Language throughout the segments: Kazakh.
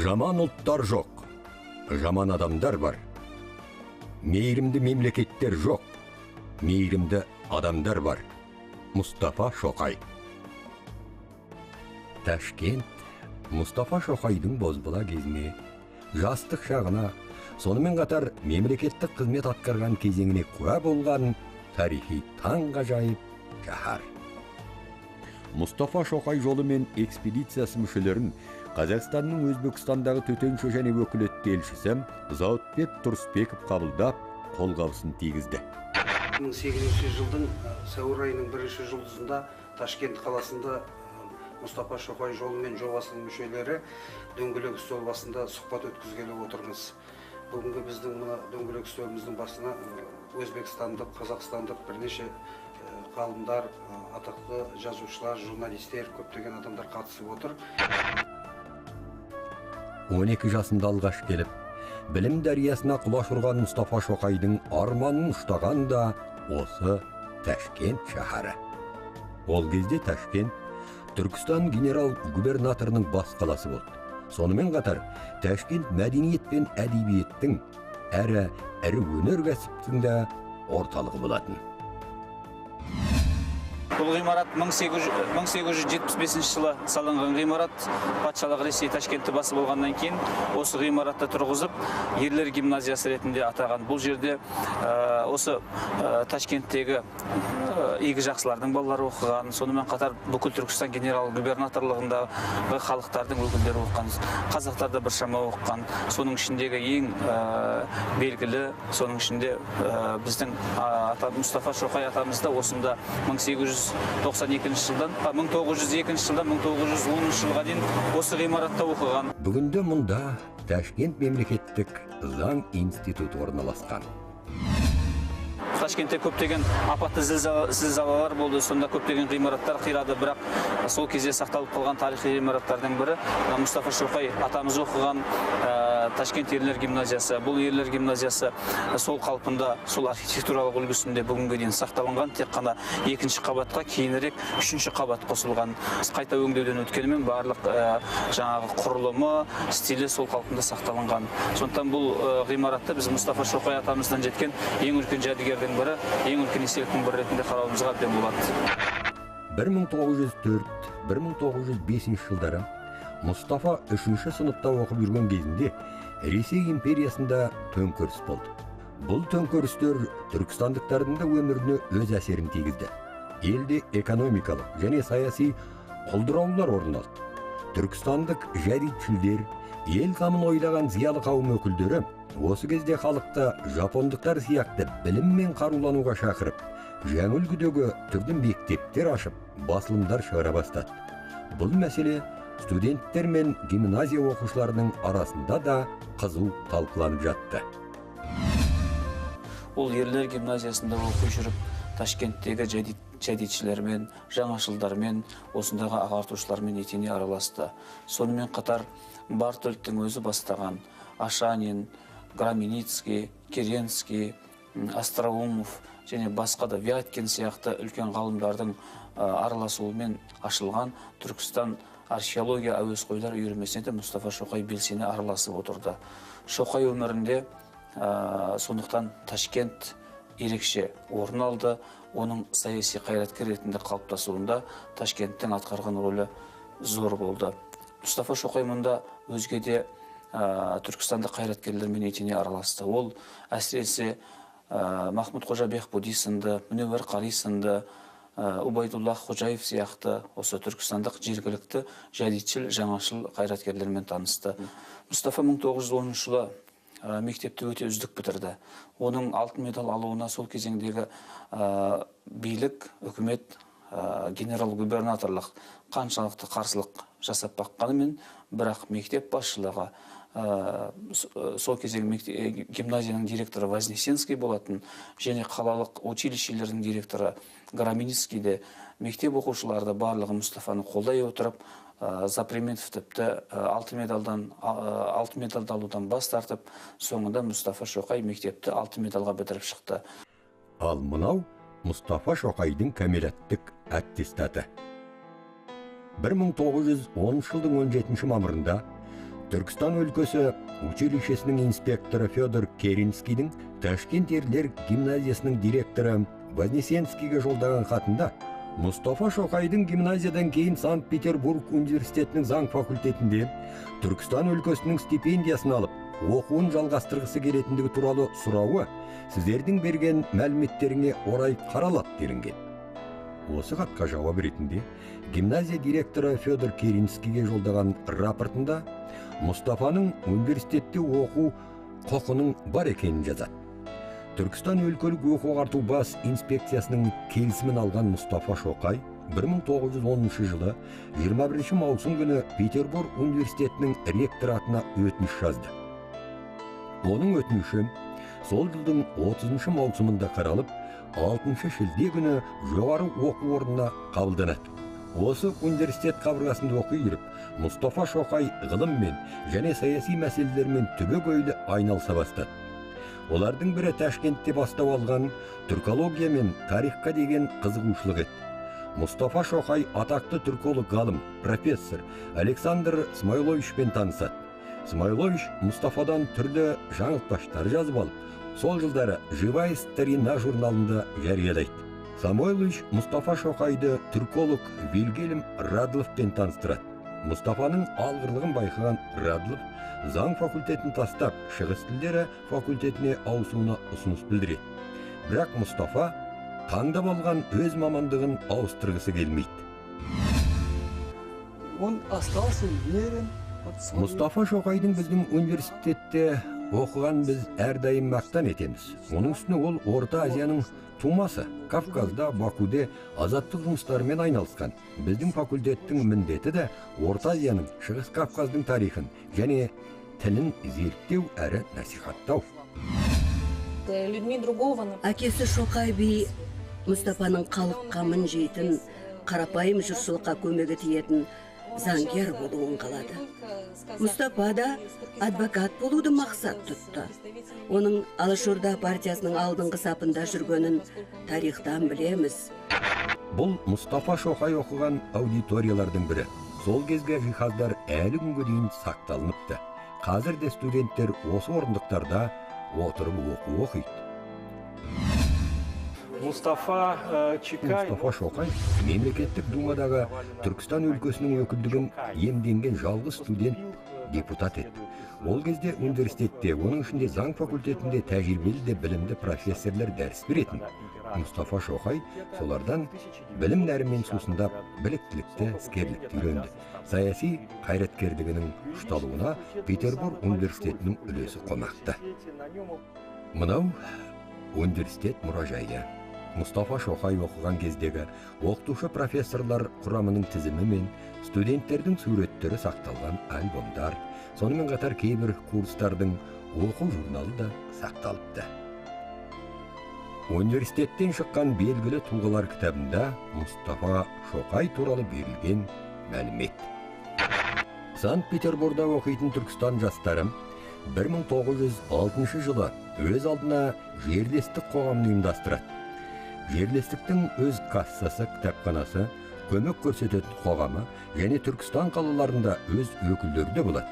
Жаман ұлттар жоқ, жаман адамдар бар. Мейірімді мемлекеттер жоқ, мейірімді адамдар бар. Мұстафа Шоқай. Ташкент Мұстафа Шоқайдың бозбала кезіне, жастық шағына, сонымен қатар мемлекеттік қызмет атқарған кезеңіне куә болған тарихи таңғажайып шаһар. Мұстафа Шоқай жолы мен экспедициясы мүшелерін Қазақстанның Өзбекстандағы төтенше және өкілетті елшісі Зауытбек Тұрысбеков қабылдап, қолғабысын тигізді. 1800 жылдың сәуір айының 1-ші жұлдызында Ташкент қаласында Мұстафа Шоқай жолы мен жобасының мүшелері дөңгелек үстел басында сұхбат өткізгелі отырмыз. Бүгінгі біздің мына дөңгелек үстеліміздің басына өзбекстандық, қазақстандық бірнеше ғалымдар, атақты жазушылар, журналистер, көптеген адамдар қатысып отыр. 12 жасында алғаш келіп, білім дариясына құлаш ұрған Мұстафа Шоқайдың арманын ұштаған да осы Ташкент шаһары. Ол кезде Ташкент Түркістан генерал-губернаторының бас қаласы болды. Сонымен қатар Ташкент мәдениет пен әдебиеттің, әрі ірі өнеркәсіптің де орталығы болатын. Бұл ғимарат 1875 жылы салынған ғимарат. Патшалық Ресей Ташкентті басы болғаннан кейін осы ғимаратты тұрғызып, ерлер гимназиясы ретінде атаған. Бұл жерде осы Ташкенттегі игі жақсылардың балалары оқыған, сонымен қатар бүкіл Түркістан генерал-губернаторлығындағы халықтардың өкілдері оқыған, қазақтар да біршама оқыған. Соның ішіндегі ең белгілі, соның ішінде біздің Мұстафа Шоқай атамыз да осында 1902 жылдан 1910 жылға дейін осы ғимаратта оқыған. Бүгінде мұнда Ташкент мемлекеттік заң институты орналасқан. Ташкентте көптеген апатты зілзалалар болды, сонда көптеген ғимараттар қирады, бірақ сол кезде сақталып қалған тарихи ғимараттардың бірі Мұстафа Шоқай атамыз оқыған Ташкент ерлер гимназиясы. Бұл ерлер гимназиясы сол қалпында, сол архитектуралық үлгісінде бүгінге дейін сақталынған, тек қана екінші қабатқа кейінірек үшінші қабат қосылған. Қайта өңдеуден өткенімен барлық жаңағы құрылымы, стилі сол қалпында сақталынған. Сондықтан бұл ғимаратты біз Мұстафа Шоқай атамыздан жеткен ең үлкен жәдігердің бірі, ең үлкен естеліктің бірі ретінде қарауымызға әбден болады. 1904-1905 жылдары Мұстафа 3-ші сыныпта оқып жүрген кезінде Ресей империясында төңкеріс болды. Бұл төңкерістер түркістандықтардың да өміріне өз әсерін тигізді. Елде экономикалық және саяси құлдыраулар орын алды. Түркістандық жәдитшілдер, ел қамын ойлаған зиялы қауым өкілдері осы кезде халықты жапондықтар сияқты білім мен қарулануға шақырып, жаңа үлгідегі түрді мектептер ашып, басылымдар шығара бастады. Бұл мәселе студенттер мен гимназия оқушыларының арасында да қызу талқыланып жатты. Ол ерлер гимназиясында оқи жүріп, Ташкенттегі жәдитшілермен, жаңашылдармен, осындағы ағартушылармен етене араласты. Сонымен қатар Бартольдтің өзі бастаған Ашанин, Граменицкий, Керенский, Остроумов және басқа да Вяткин сияқты үлкен ғалымдардың араласуымен ашылған Түркістан археология әуесқойлар үйірмесіне де Мұстафа Шоқай белсене араласып отырды. Шоқай өмірінде сондықтан Ташкент ерекше орын алды. Оның саяси қайраткер ретінде қалыптасуында Ташкенттің атқарған рөлі зор болды. Мұстафа Шоқай мұнда өзге де түркістандық қайраткерлермен етене араласты. Ол әсіресе Махмуд Қожа Бехбуди сынды, Мүневер Қари сынды, Убайдуллах Ходжаев сияқты осы түркістандық жергілікті жәдитшіл, жаңашыл қайраткерлермен танысты. Мұстафа 1910 жылы мектепті өте үздік бітірді. Оның алтын медаль алуына сол кезеңдегі билік, үкімет, генерал-губернаторлық қаншалықты қарсылық жасап баққанымен, бірақ мектеп басшылығы, сол кездегі гимназияның директоры Вознесенский болатын, және қалалық училищелердің директоры Громиницкийде, мектеп оқушыларды барлығы Мұстафаны қолдай отырып, Запреметов тіпті 6 медалды алудан бас тартып, соңында Мұстафа Шоқай мектепті 6 медалға бітіріп шықты. Ал мынау Мұстафа Шоқайдың кәмелеттік аттестаты. 1910 жылдың 17 мамырында Түркістан өлкөсі училищесінің инспекторы Федор Керенскийдің Ташкент ерлер гимназиясының директоры Вознесенскийге жолдаған хатында Мұстафа Шоқайдың гимназиядан кейін Санкт-Петербург университетінің заң факультетінде Түркістан өлкөсінің стипендиясын алып, оқуын жалғастырғысы келетіндігі туралы сұрауы сіздердің берген мәліметтеріңе орай қаралады делінген. Осы хатқа жауап ретінде гимназия директоры Федор Керенскийге жолдаған рапортында Мұстафаның университетте оқу құқының бар екенін жазады. Түркістан өлкөлік оқу-ағарту бас инспекциясының келісімін алған Мұстафа Шоқай 1910 жылы 21 маусым күні Петербург университетінің ректоратына өтініш жазды. Оның өтініші сол жылдың 30 маусымында қаралып, 6 шілде күні жоғары оқу орнына қабылданады. Осы университет қабырғасында оқи жүріп, Мұстафа Шоқай ғылыммен және саяси мәселелермен түбегейлі айналыса бастады. Олардың бірі Ташкентте бастау алған түркология мен тарихқа деген қызығушылық еді. Мұстафа Шоқай атақты түрколог ғалым, профессор Александр Смайловичпен танысады. Смайлович Мұстафадан түрлі жаңылтпаштар жазып алып, сол жылдары «Живая старина» журналында жариялайды. Самойлович Мұстафа Шоқайды түрколог Вильгельм Радловпен таныстырады. Мұстафаның алғырлығын байқаған Радлов заң факультетін тастап, шығыс тілдері факультетіне ауысуына ұсыныс білдіреді. Бірақ Мұстафа таңдап алған өз мамандығын ауыстырғысы келмейді. Он остался верен. Мұстафа Шоқайдың біздің университетте оқыған біз әрдайым мақтан етеміз. Оның үстіне ол Орта Азияның тумасы. Кавказда, Бакуде азаттық жұмыстарымен айналысқан. Біздің факультеттің міндеті де Орта Азияның, Шығыс Кавказдың тарихын және тілін зерттеу әрі насихаттау. Әкесі Шоқай би Мұстафаның халыққа мін жейтін, қарапайым жұртшылыққа көмегі тиетін заңгер болуын қалады. Мұстафа да адвокат болуды мақсат тұтты. Оның Алашорда партиясының алдыңғы сапында жүргенін тарихтан білеміз. Бұл Мұстафа Шоқай оқыған аудиториялардың бірі. Сол кезге жиһаздар әлі күнге дейін сақталыныпты. Қазір де студенттер осы орындықтарда отырып оқу оқиды. Мұстафа Шоқай мемлекеттік думадағы Түркістан өлкөсінің өкілдігін иемденген жалғыз студент депутат еді. Ол кезде университетте, оның ішінде заң факультетінде тәжірибелі де білімді профессорлар дәріс беретін. Мұстафа Шоқай солардан білім нәрімен сусындап, біліктілікті, іскерлікті үйренді. Саяси қайраткерлігінің ұшталуына Петербург университетінің үлесі қомақты. Мынау университет мұражайы. Мұстафа Шоқай оқыған кездегі оқытушы профессорлар құрамының тізімі мен студенттердің суреттері сақталған альбомдар, сонымен қатар кейбір курстардың оқу журналы да сақталыпты. Университеттен шыққан белгілі тұлғалар кітабында Мұстафа Шоқай туралы берілген мәлімет. Санкт-Петербургда оқитын Түркістан жастары 1906 жылы өз алдына жерлестік қоғамын ұйымдастырады. Жерлестіктің өз кассасы, кітапханасы, көмек көрсететін қоғамы және Түркістан қалаларында өз өкілдері де болады.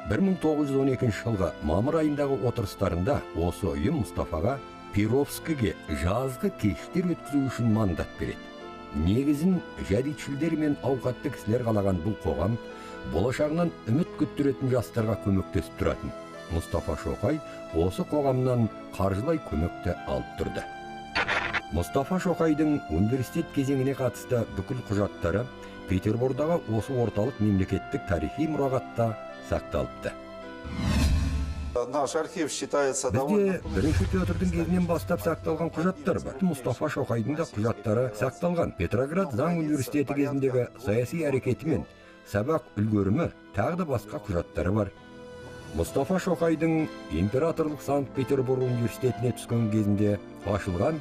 1912 жылғы мамыр айындағы отырыстарында осы ұйым Мұстафаға Перовскіге жазғы кештер өткізу үшін мандат береді. Негізін жәдитшілдер мен ауқатты кісілер қалаған бұл қоғам болашағынан үміт күттіретін жастарға көмектесіп тұратын. Мұстафа Шоқай осы қоғамнан қаржылай көмекті алып тұрды. Мұстафа Шоқайдың университет кезеңіне қатысты бүкіл құжаттары Петербордағы осы орталық мемлекеттік тарихи мұрағатта сақталыпты. Наш архив считается Бізде бірінші Петрдің кезінен бастап сақталған құжаттар бар. Мұстафа Шоқайдың да құжаттары сақталған. Петроград заң университеті кезіндегі саяси әрекеті мен сабақ үлгерімі тағы да басқа құжаттары бар. Мұстафа Шоқайдың императорлық Санкт-Петербург университетіне түскен кезінде ашылған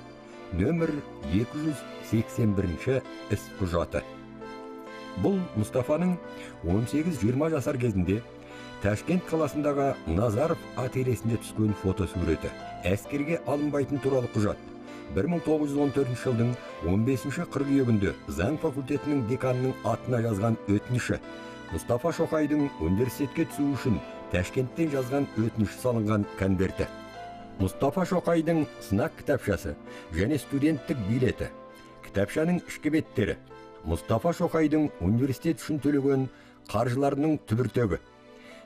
нөмір 281 іс құжаты. Бұл Мұстафаның 18-20 жасар кезінде Ташкент қаласындағы Назаров ателесінде түскен фотосуреті. Әскерге алынбайтын туралы құжат. 1914 жылдың 15 қыркүйегінде заң факультетінің деканының атына жазған өтініші. Мұстафа Шоқайдың университетке түсу үшін Ташкенттен жазған өтініші салынған конверті. Мұстафа Шоқайдың сынақ кітапшасы және студенттік билеті. Кітапшаның ішкі беттері. Мұстафа Шоқайдың университет үшін төлеген қаржыларының түбіртегі.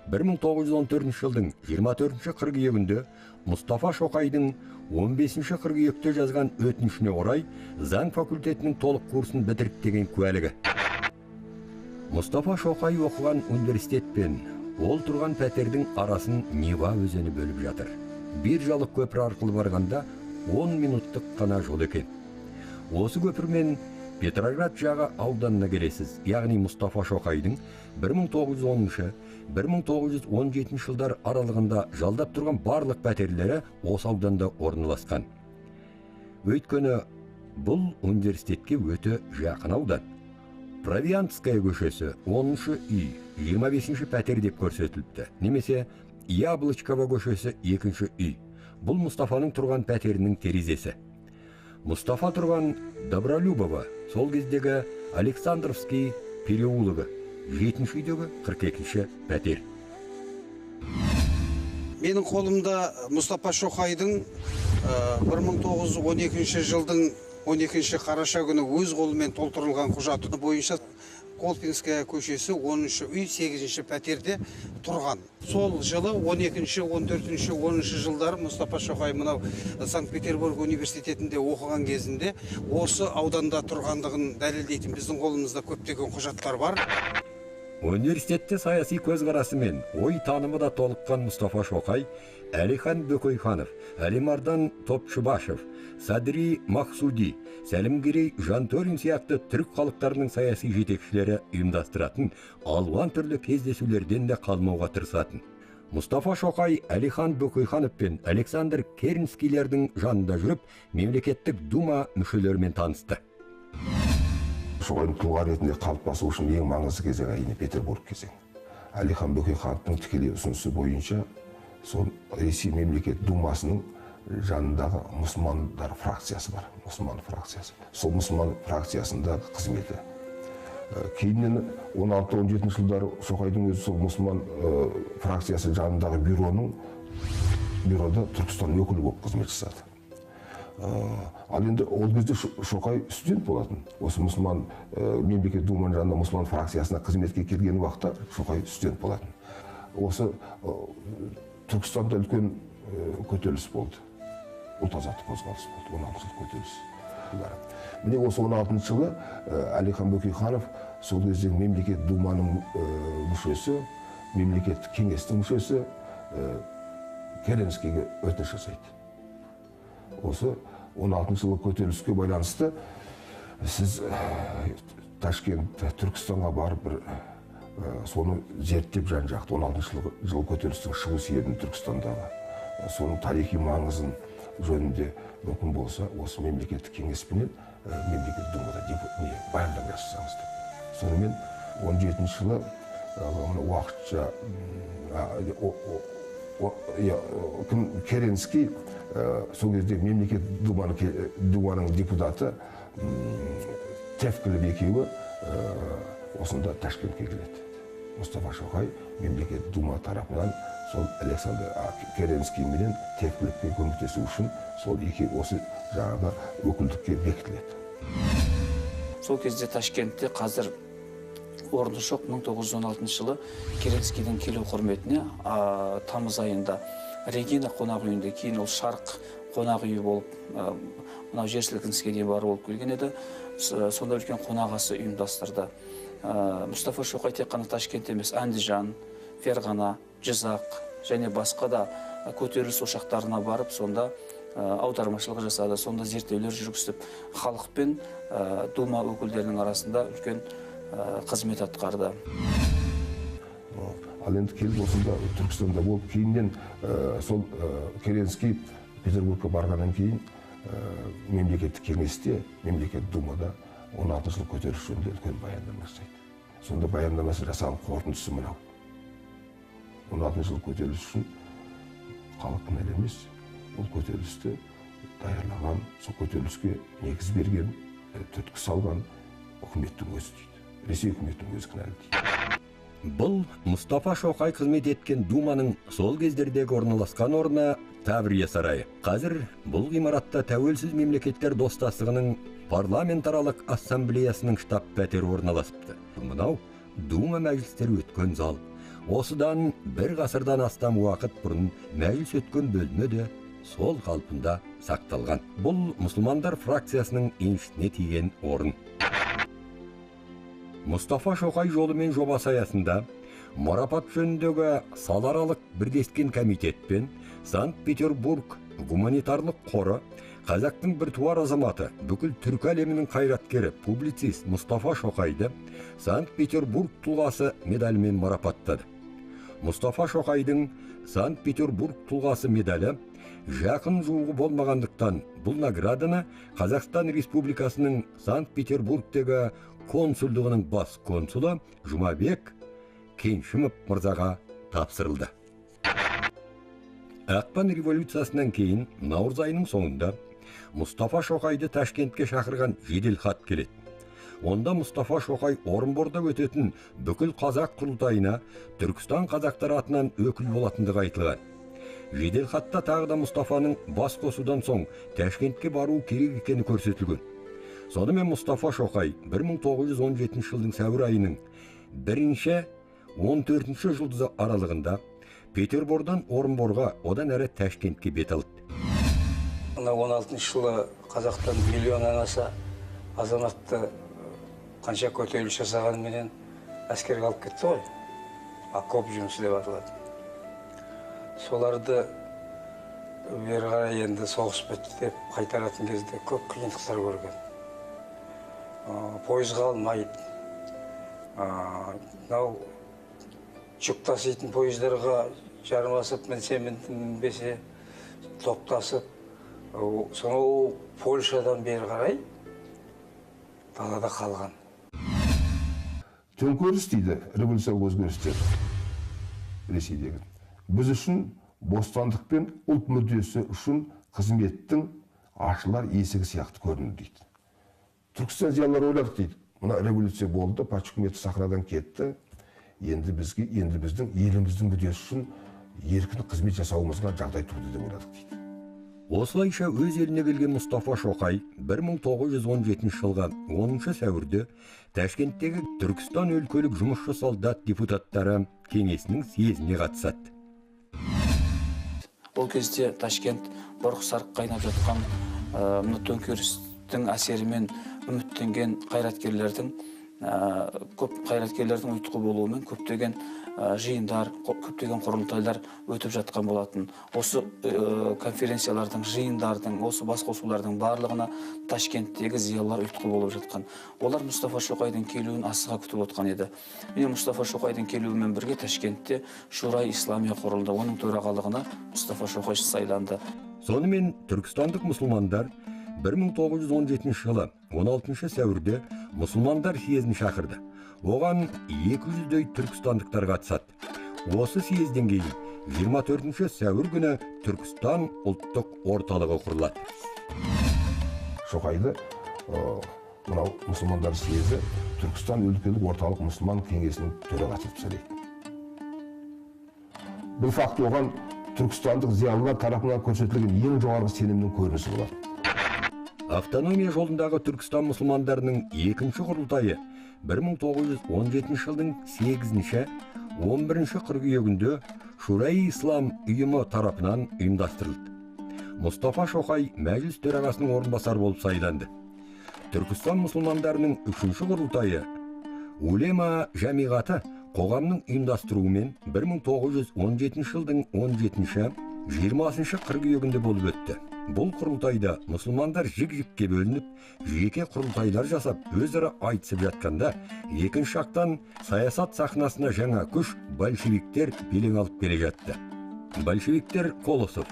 1914 жылдың 24 қыркүйегінде Мұстафа Шоқайдың 15 қыркүйекте жазған өтінішіне орай заң факультетінің толық курсын бітіріп деген куәлігі. Мұстафа Шоқай оқыған университет пен ол тұрған пәтердің арасын Нева өзені бөліп жатыр. Bir жалық көпір арқылы барғанда 10 минуттық қана жол екен. Осы көпірмен Петроград жағы ауданына келесіз, яғни Мұстафа Шоқайдың 1910-1917 жылдар аралығында жалдап тұрған барлық пәтерлері осы ауданда орналасқан. Өйткені бұл университетке өте жақын аудан. Провианская көшесі 10-шы үй, 25-ші пәтер деп көрсетіліпті, немесе Яблочкова көшесі 2-ші үй. Бұл Мұстафаның тұрған пәтерінің терезесі. Мұстафа тұрған Добролюбова, сол кездегі Александровский переулығы, 7-ші үйдегі 42-ші пәтер. Менің қолымда Мұстафа Шоқайдың 1912 жылдың 12 қараша күні өз қолымен толтырылған құжаты бойынша Колпинская көшесі 10-шы үй 8-ші пәтерде тұрған. Сол жылы 12-ші, 14-ші, 10-ші жылдары Мұстафа Шоқай мынау Санкт-Петербург университетінде оқыған кезінде осы ауданда тұрғандығын дәлелдейтін біздің қолымызда көптеген құжаттар бар. Университетте саяси көзқарасы мен ой танымы да толыққан Мұстафа Шоқай, Әлихан Бөкейханов, Әлимардан Топшыбашев, Садри Махсуди, Сәлімгерей Жантөрин сияқты түрік халықтарының саяси жетекшілері ұйымдастыратын алуан түрлі кездесулерден де қалмауға тырысатын. Мұстафа Шоқай Әлихан Бөкейханов пен Александр Керенскийлердің жанында жүріп, мемлекеттік дума мүшелерімен танысты. Шоқайдың тұлға ретінде қалыптасу үшін ең маңызды кезең әрине Петербург кезеңі. Әлихан Бөкейхановтың тікелей ұсынысы бойынша сол Ресей мемлекет думасының жанындағы мұсылмандар фракциясы бар, мұсылман фракциясы. Сол мұсылман фракциясында қызметі. Кейіннен 16-17 жылдары Шоқайдың өзі сол мұсылман фракциясы жанындағы бюрода Түркістан өкілі болып қызмет жасады. Ал енді ол кезде Шоқай студент болатын. Осы мұсылман мемлекет думаның жанында мұсылман фракциясына қызметке келген уақытта Шоқай студент болатын. Осы Түркістанда үлкен көтеріліс болды. Ұлт азаттық қозғалыс болды, 16 жыл көтеріліс. Міне осы 16 жылы Әлихан Бөкейханов сол кездегі мемлекет думаның мүшесі, мемлекеттік кеңестің мүшесі Керенскийге өтініш жасайды. Осы 16 жылы көтеріліске байланысты сіз Ташкент, Түркістанға барып соны зерттеп жан-жақты 16 жыл көтерілістің шығу себебін Түркістандағы соның тарихи маңызын жөнінде мүмкін болса, осы мемлекеттік кеңеспенен мемлекет думада баяндама жасасаңыз деп. Сонымен 17 жылы уақытша Керенский сол кезде мемлекет думаның депутаты Тевкілев екеуі осында Ташкентке келеді. Мұстафа Шоқай мемлекет дума тарапынан сол Александр Керенский менен Тевкілевке көмектесу үшін сол осы жаңағы өкілдікке бекітіледі. Сол кезде Ташкентте қазір орны жоқ. 1916 жылы Керенскийдің келу құрметіне тамыз айында Регина қонақ үйінде, кейін ол Шарқ қонақ үйі болып, мынау жер сілкініске дейін бар болып келген еді. Сонда үлкен қонағасы ұйымдастырды. Мұстафа Шоқай тек қана Ташкент емес, Андижан, Ферғана, Жизақ және басқа да көтеріліс ошақтарына барып, сонда аудармашылық жасады, сонда зерттеулер жүргізіп, халық пен дума өкілдерінің арасында үлкен қызмет атқарды. Ал енді келіп осында Түркістанда болып, кейіннен сол Керенский Петербургқа барғаннан кейін мемлекеттік кеңесте, мемлекеттік думада 16 жыл көтеріліс жөнінде үлкен баяндама жасайды. Сонда баяндамасы жасаған қорытындысы мынау. 16 жыл көтеріліс үшін халық кінәлі емес, ол көтерілісті даярлаған, сол көтеріліске негіз берген, түрткі салған үкіметтің өзі дейді. Ресей үкіметінің өзі кінәлі дейді. Бұл Мұстафа Шоқай қызмет еткен Думаның сол кездердегі орналасқан орны Таврия сарайы. Қазір бұл ғимаратта тәуелсіз мемлекеттер достастығының парламентаралық ассамблеясының штаб пәтері орналасыпты. Мынау Дума мәжілістері өткен зал. Осыдан бір ғасырдан астам уақыт бұрын мәжіліс өткен бөлме де сол қалпында сақталған. Бұл мұсылмандар фракциясының еншісіне тиген орын. Мұстафа Шоқай жолы мен жобасы аясында марапат жөніндегі саларалық бірлескен комитетпен Санкт-Петербург гуманитарлық қоры қазақтың бір туар азаматы, бүкіл түркі әлемінің қайраткері, публицист Мұстафа Шоқайды Санкт-Петербург тұлғасы медалімен марапаттады. Мұстафа Шоқайдың Санкт-Петербург тұлғасы медалі жақын жуығы болмағандықтан бұл награданы Қазақстан Республикасының Санкт-Петербургтегі консулдығының бас консулы Жұмабек Кеншімов мырзаға тапсырылды. Ақпан революциясынан кейін наурыз айының соңында Мұстафа Шоқайды Ташкентке шақырған жедел хат келеді. Онда Мұстафа Шоқай Орынборда өтетін бүкіл қазақ құрылтайына Түркістан қазақтары атынан өкіл болатындығы айтылған. Жедел хатта тағы да Мұстафаның бас қосудан соң Ташкентке бару керек екені көрсетілген. Сонымен Мұстафа Шоқай 1917 жылдың сәуір айының 1-14 жұлдызы аралығында Петербордан Орынборға, одан әрі Ташкентке бет алды. 16 жылы қазақтан миллионнан аса азаматты қанша көтеріліс жасағанменен әскерге алып кетті ғой. Окоп жұмысы деп аталады. Соларды бері қарай енді соғыс бітті деп қайтаратын кезде көп қиындықтар көрген. Пойызға алмайды. Мынау жүк таситын пойыздарға жармасып мінбесе топтасып, сонау Польшадан бері қарай далада қалған. Төңкеріс дейді, революциялық өзгерістер Ресейдегі. Біз үшін бостандық пен ұлт мүддесі үшін қызметтің ашылар есігі сияқты көрінді дейді. Түркістан зиялылары ойладық дейді. Мына революция болды, патша үкіметі сахнадан кетті. Енді біздің еліміздің мүддесі үшін еркін қызмет жасауымызға жағдай туды деп ойладық дейді. Осылайша өз еліне келген Мұстафа Шоқай 1917 жылғы 10 сәуірде Ташкенттегі Түркістан өлкелік жұмысшы солдат депутаттары кеңесінің съезіне қатысады. Ол кезде Ташкент бұрқ-сарқ қайнап жатқан төңкерістің әсерімен үміттенген қайраткерлердің ұйытқы болуымен көптеген жиындар, көптеген құрылтайлар өтіп жатқан болатын. Осы конференциялардың, жиындардың, осы басқосулардың барлығына Ташкенттегі зиялылар ұйытқы болып жатқан. Олар Мұстафа Шоқайдың келуін асыға күтіп отқан еді. Міне Мұстафа Шоқайдың келуімен бірге Ташкентте Шурай Исламия құрылды. Оның төрағалығына Мұстафа Шоқай сайланды. Сонымен түркістандық мұсылмандар 1917 жылы 16 сәуірде мұсылмандар съезін шақырды. Оған 200-дей түркістандықтар қатысады. Осы съезден кейін 24 сәуір күні Түркістан ұлттық орталығы құрылады. Шоқайды мынау мұсылмандар съезі Түркістан өлкелік орталық мұсылман кеңесінің төрағасы етіп сайлайды. Бұл факт оған түркістандық зиялылар тарапынан көрсетілген ең жоғарғы сенімнің көрінісі болады. Автономия жолындағы Түркістан мұсылмандарының екінші құрылтайы 1917 жылдың 8-11 қыркүйегінде Шурай Ислам ұйымы тарапынан ұйымдастырылды. Мұстафа Шоқай мәжіліс төрағасының орынбасары болып сайланды. Түркістан мұсылмандарының 3-ші құрылтайы Улема жамиғаты қоғамның ұйымдастыруымен 1917 жылдың 17-ші 20 қыркүйегінде болып өтті. Бұл құрылтайда мұсылмандар жік-жікке бөлініп, жеке құрылтайлар жасап, өзара айтысып жатқанда, екінші жақтан саясат сахнасына жаңа күш большевиктер белең алып келе жатты. Большевиктер Колосов,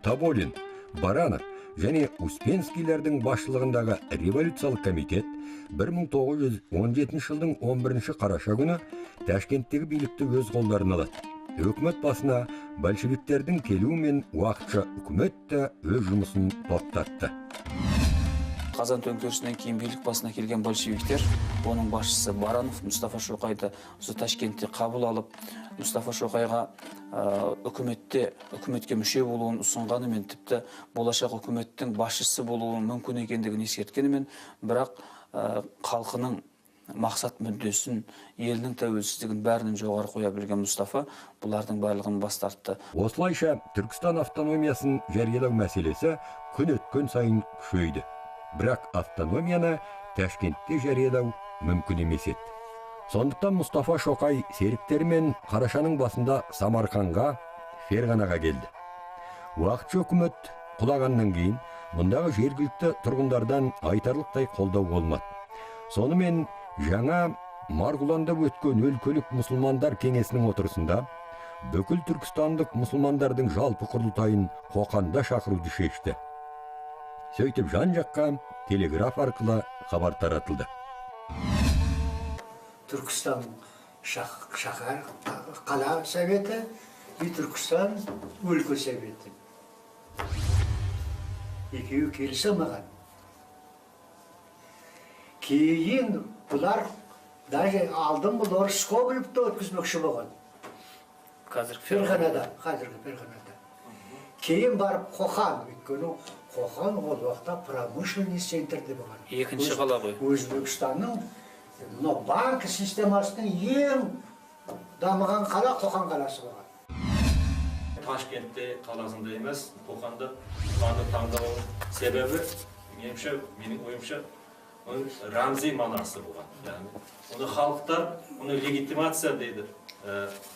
Тоболин, Баранов және Успенскийлердің басшылығындағы революциялық комитет 1917 жылдың 11 қараша күні Ташкенттегі билікті өз қолдарына алады. Өкімет басына большевиктердің келуімен уақытша үкімет те өз жұмысын тоқтатты. Қазан төңкерісінен кейін билік басына келген большевиктер, оның басшысы Баранов Мұстафа Шоқайды осы Ташкентте қабыл алып, Мұстафа Шоқайға үкіметке мүше болуын ұсынғанымен, тіпті болашақ үкіметтің басшысы болуын мүмкін екендігін ескерткенімен, бірақ халқының мақсат мүддесін, елінің тәуелсіздігін бәрінен жоғары қоя білген Мұстафа бұлардың барлығын бас тартты. Осылайша Түркістан автономиясын жариялау мәселесі күн өткен сайын күшейді. Бірақ автономияны Ташкентте жариялау мүмкін емес еді. Сондықтан Мұстафа Шоқай серіктерімен қарашаның басында Самарқанға, Ферғанаға келді. Уақытша үкімет құлағаннан кейін мұндағы жергілікті тұрғындардан айтарлықтай қолдау болмады. Сонымен жаңа Марғұланда өткен өлкөлік мұсылмандар кеңесінің отырысында бүкіл түркістандық мұсылмандардың жалпы құрылтайын Қоқанда шақыруды шешті. Сөйтіп жан-жаққа телеграф арқылы хабар таратылды. Түркістан шаһар қала советі и Түркістан өлкө советі. Екеуі келісе маған. Кейін бұлар даже алдын бұлар Скоблевті өткізмекші болған. Қазіргі Ферғанада, қазіргі Ферғанада. Кейін барып Қоқан, өйткені Қоқан ол уақытта промышленный центрде болған. Екінші қала ғой. Өзбекстанның банк системасының ең дамыған қала Қоқан қаласы болған. Ташкентте қаласында емес, Қоқанда таңдау себебі, менің ойымша, оның рамзи мағынасы болған. Оны халықтар, оны легитимация дейді.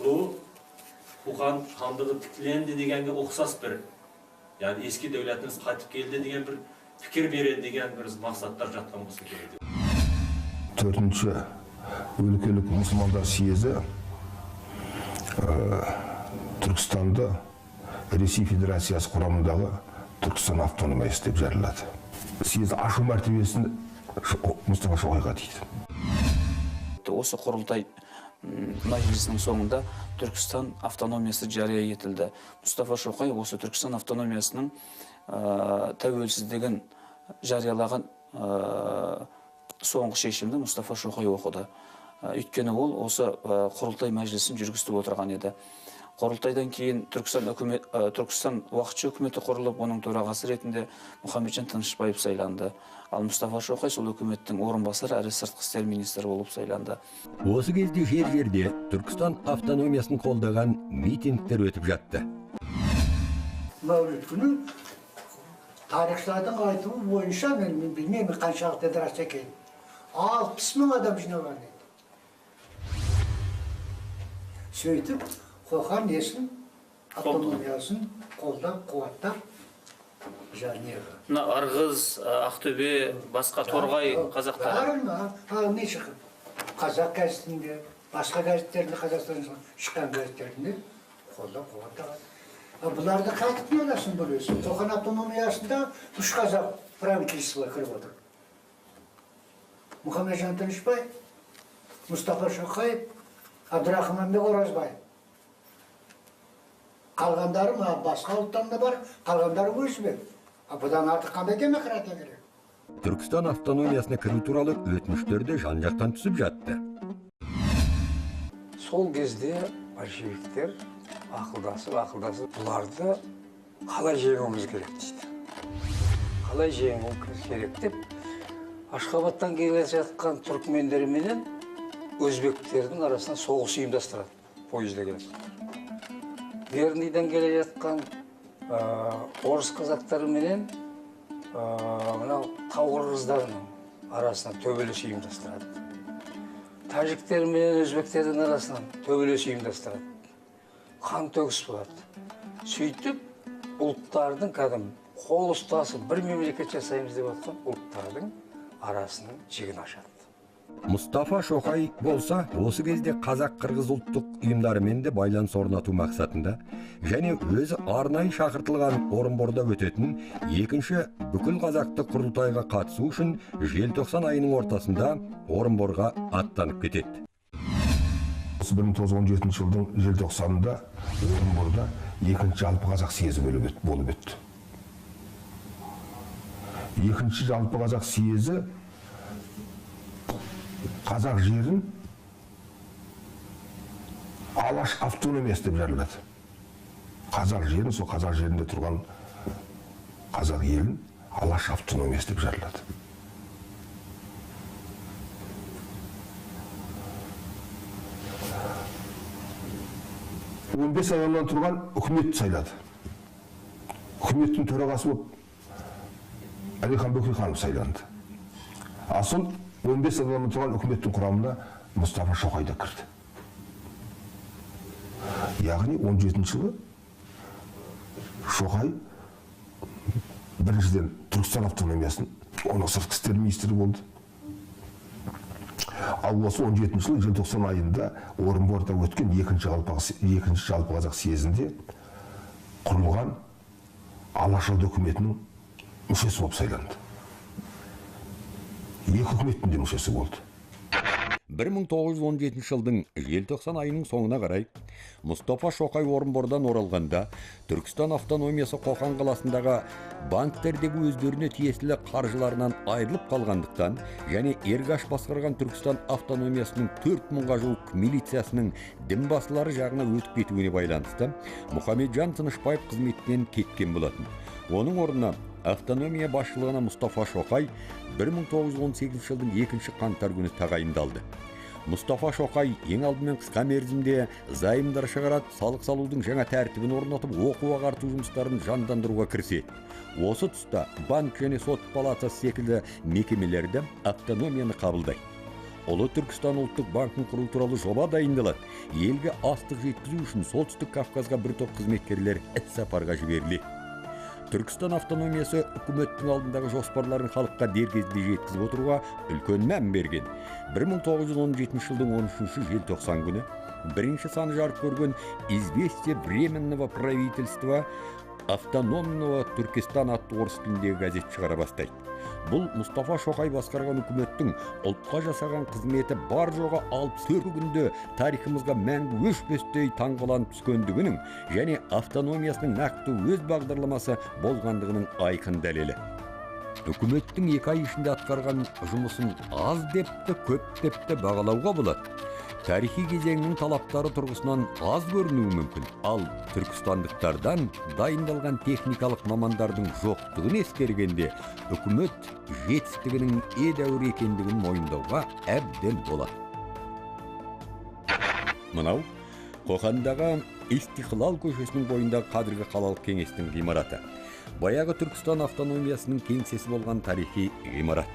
Бұл Қоқан хандығы тікленді дегенге ұқсас бір, ескі дәулетіміз қайтып келді деген бір пікір береді деген бір мақсаттар жатқан болса керек. 4-ші өлкелік мұсылмандар съезі Түркістанды Ресей Федерациясы құрамындағы Түркістан автономиясы деп жариялады. Съезд ашу мәртебесін Мұстафа Шоқайға дейді. Осы құрылтай мәжілісінің соңында Түркістан автономиясы жария етілді. Мұстафа Шоқай осы Түркістан автономиясының тәуелсіздігін жариялаған соңғы шешімді Мұстафа Шоқай оқыды. Өйткені ол осы құрылтай мәжілісін жүргізіп отырған еді. Құрылтайдан кейін Түркістан уақытша үкіметі құрылып, оның төрағасы ретінде Мұхамеджан Тынышбаев сайланды. Ал Мұстафа Шоқай сол үкіметтің орынбасары әрі сыртқы істер министрі болып сайланды. Осы кезде жер-жерде Түркістан автономиясын қолдаған митингтер өтіп жатты. Мәуліт күні тарихшылардың айтуы бойынша, мен білмеймін қаншалықты рас екен, 60 мың адам жиналған еді. Сөйтіп, Қоқан несін, автономиясын қолдап, қуаттап, жанеға. Ырғыз, Ақтөбе, басқа Торғай қазақтары. Ал не шықып? Қазақ газетінде, басқа газеттерінде, Қазақстанның шыққан газеттерінде қолдап, қуаттап. Бұларды қайтып не аласын бөлесін? Қоқан автономиясында 3 қазақ правительствоға кіріп отыр. Мұхамеджан Тынышбаев, Мұстафа Шоқаев, Абдрахманбек Оразбаев. Қалғандары басқа ұлттан да бар, қалғандары өзбек. Бұдан артық қандай демократия керек? Түркістан автономиясына кіру туралы өтініштерді жан-жақтан түсіп жатты. Сол кезде большевиктер ақылдасып, бұларды қалай жеңуіміз керек дейді. Қалай жеңуіміз керек деп, Ашхабадтан келе жатқан түркмендер менен өзбектердің арасында соғыс ұйымдастырады, пойызда келеді. Верныйдан келе жатқан орыс қазақтары менен тау қырғыздарының арасынан төбелес ұйымдастырады. Тәжіктер менен өзбектердің арасынан төбелес ұйымдастырады. Қан төгіс болады. Сөйтіп ұлттардың кәдімгі қол ұстасып бір мемлекет жасаймыз деп отқан ұлттардың арасының жігін ашады. Мұстафа Шоқай болса, осы кезде қазақ-қырғыз ұлттық ұйымдарымен де байланыс орнату мақсатында және өзі арнайы шақыртылған Орынборда өтетін екінші бүкіл қазақты құрылтайға қатысу үшін желтоқсан айының ортасында Орынборға аттанып кетеді. 1917 жылдың желтоқсанында Орынборда екінші жалпы қазақ съезі болып өтті. Екінші жалпы қазақ съезі қазақ жерін Алаш автономиясы деп жариялады. Қазақ жерін, сол қазақ жерінде тұрған қазақ елін Алаш автономиясы деп жариялады. Он бес адамнан тұрған үкіметті сайлады. Үкіметтің төрағасы болып Әлихан Бөкейханов сайланды. Асыл 15 адамнан тұрған үкіметтің құрамына Мұстафа Шоқай да кірді. Яғни 17 жылы Шоқай біріншіден Түркістан автономиясын, оның сыртқы істер министрі болды. Ал осы 17 жылы желтоқсан айында Орынборда өткен екінші жалпы қазақ съезінде құрылған Алашорда үкіметінің мүшесі болып сайланды. Екі үкіметтің де мүшесі болды. 1917 жылдың желтоқсан айының соңына қарай Мұстафа Шоқай Орынбордан оралғанда Түркістан автономиясы Қоқан қаласындағы банктердегі өздеріне тиесілі қаржыларынан айырылып қалғандықтан және Ергаш басқарған Түркістан автономиясының 4000-ға жуық милициясының дінбасылары жағына өтіп кетуіне байланысты Мұхамеджан Тынышбаев қызметінен кеткен болатын. Оның орнына автономия басшылығына Мұстафа Шоқай 1918 жылдың 2 қаңтар күні тағайындалды. Мұстафа Шоқай ең алдымен қысқа мерзімде зайымдар шығарады, салық салудың жаңа тәртібін орнатып, оқу-ағарту жұмыстарын жандандыруға кіріседі. Осы тұста банк және сот палатасы секілді мекемелерді автономияны қабылдайды. Ұлы Түркістан ұлттық банкын құру туралы жоба дайындалады. Елге астық жеткізу үшін Солтүстік Кавказға бір топ қызметкерлер іс-сапарға жіберіледі. Түркістан автономиясы үкіметтің алдындағы жоспарларын халыққа дер кезінде жеткізіп отыруға үлкен мән берген. 1917 жылдың 13 желтоқсан күні бірінші саны жарық көрген «Известие Временного правительства автономного Түркістан» атты орыс тіліндегі газет шығара бастайды. Бұл Мұстафа Шоқай басқарған үкіметтің ұлтқа жасаған қызметі бар жоғы 64 күнде тарихымызға мәңгі өшпестей таңғаланып түскендігінің және автономиясының нақты өз бағдарламасы болғандығының айқын дәлелі. Үкіметтің 2 ай ішінде атқарған жұмысын аз депті, көп депті бағалауға болады. Тарихи кезеңнің талаптары тұрғысынан аз көрінуі мүмкін. Ал түркістандықтардан дайындалған техникалық мамандардың жоқтығын ескергенде, үкімет жетістігінің едәуір екендігін мойындауға әбден болады. Мынау Қоқандағы Истиқлал көшесінің бойындағы қазіргі қалалық кеңестің ғимараты. Баяғы Түркістан автономиясының кеңсесі болған тарихи ғимарат.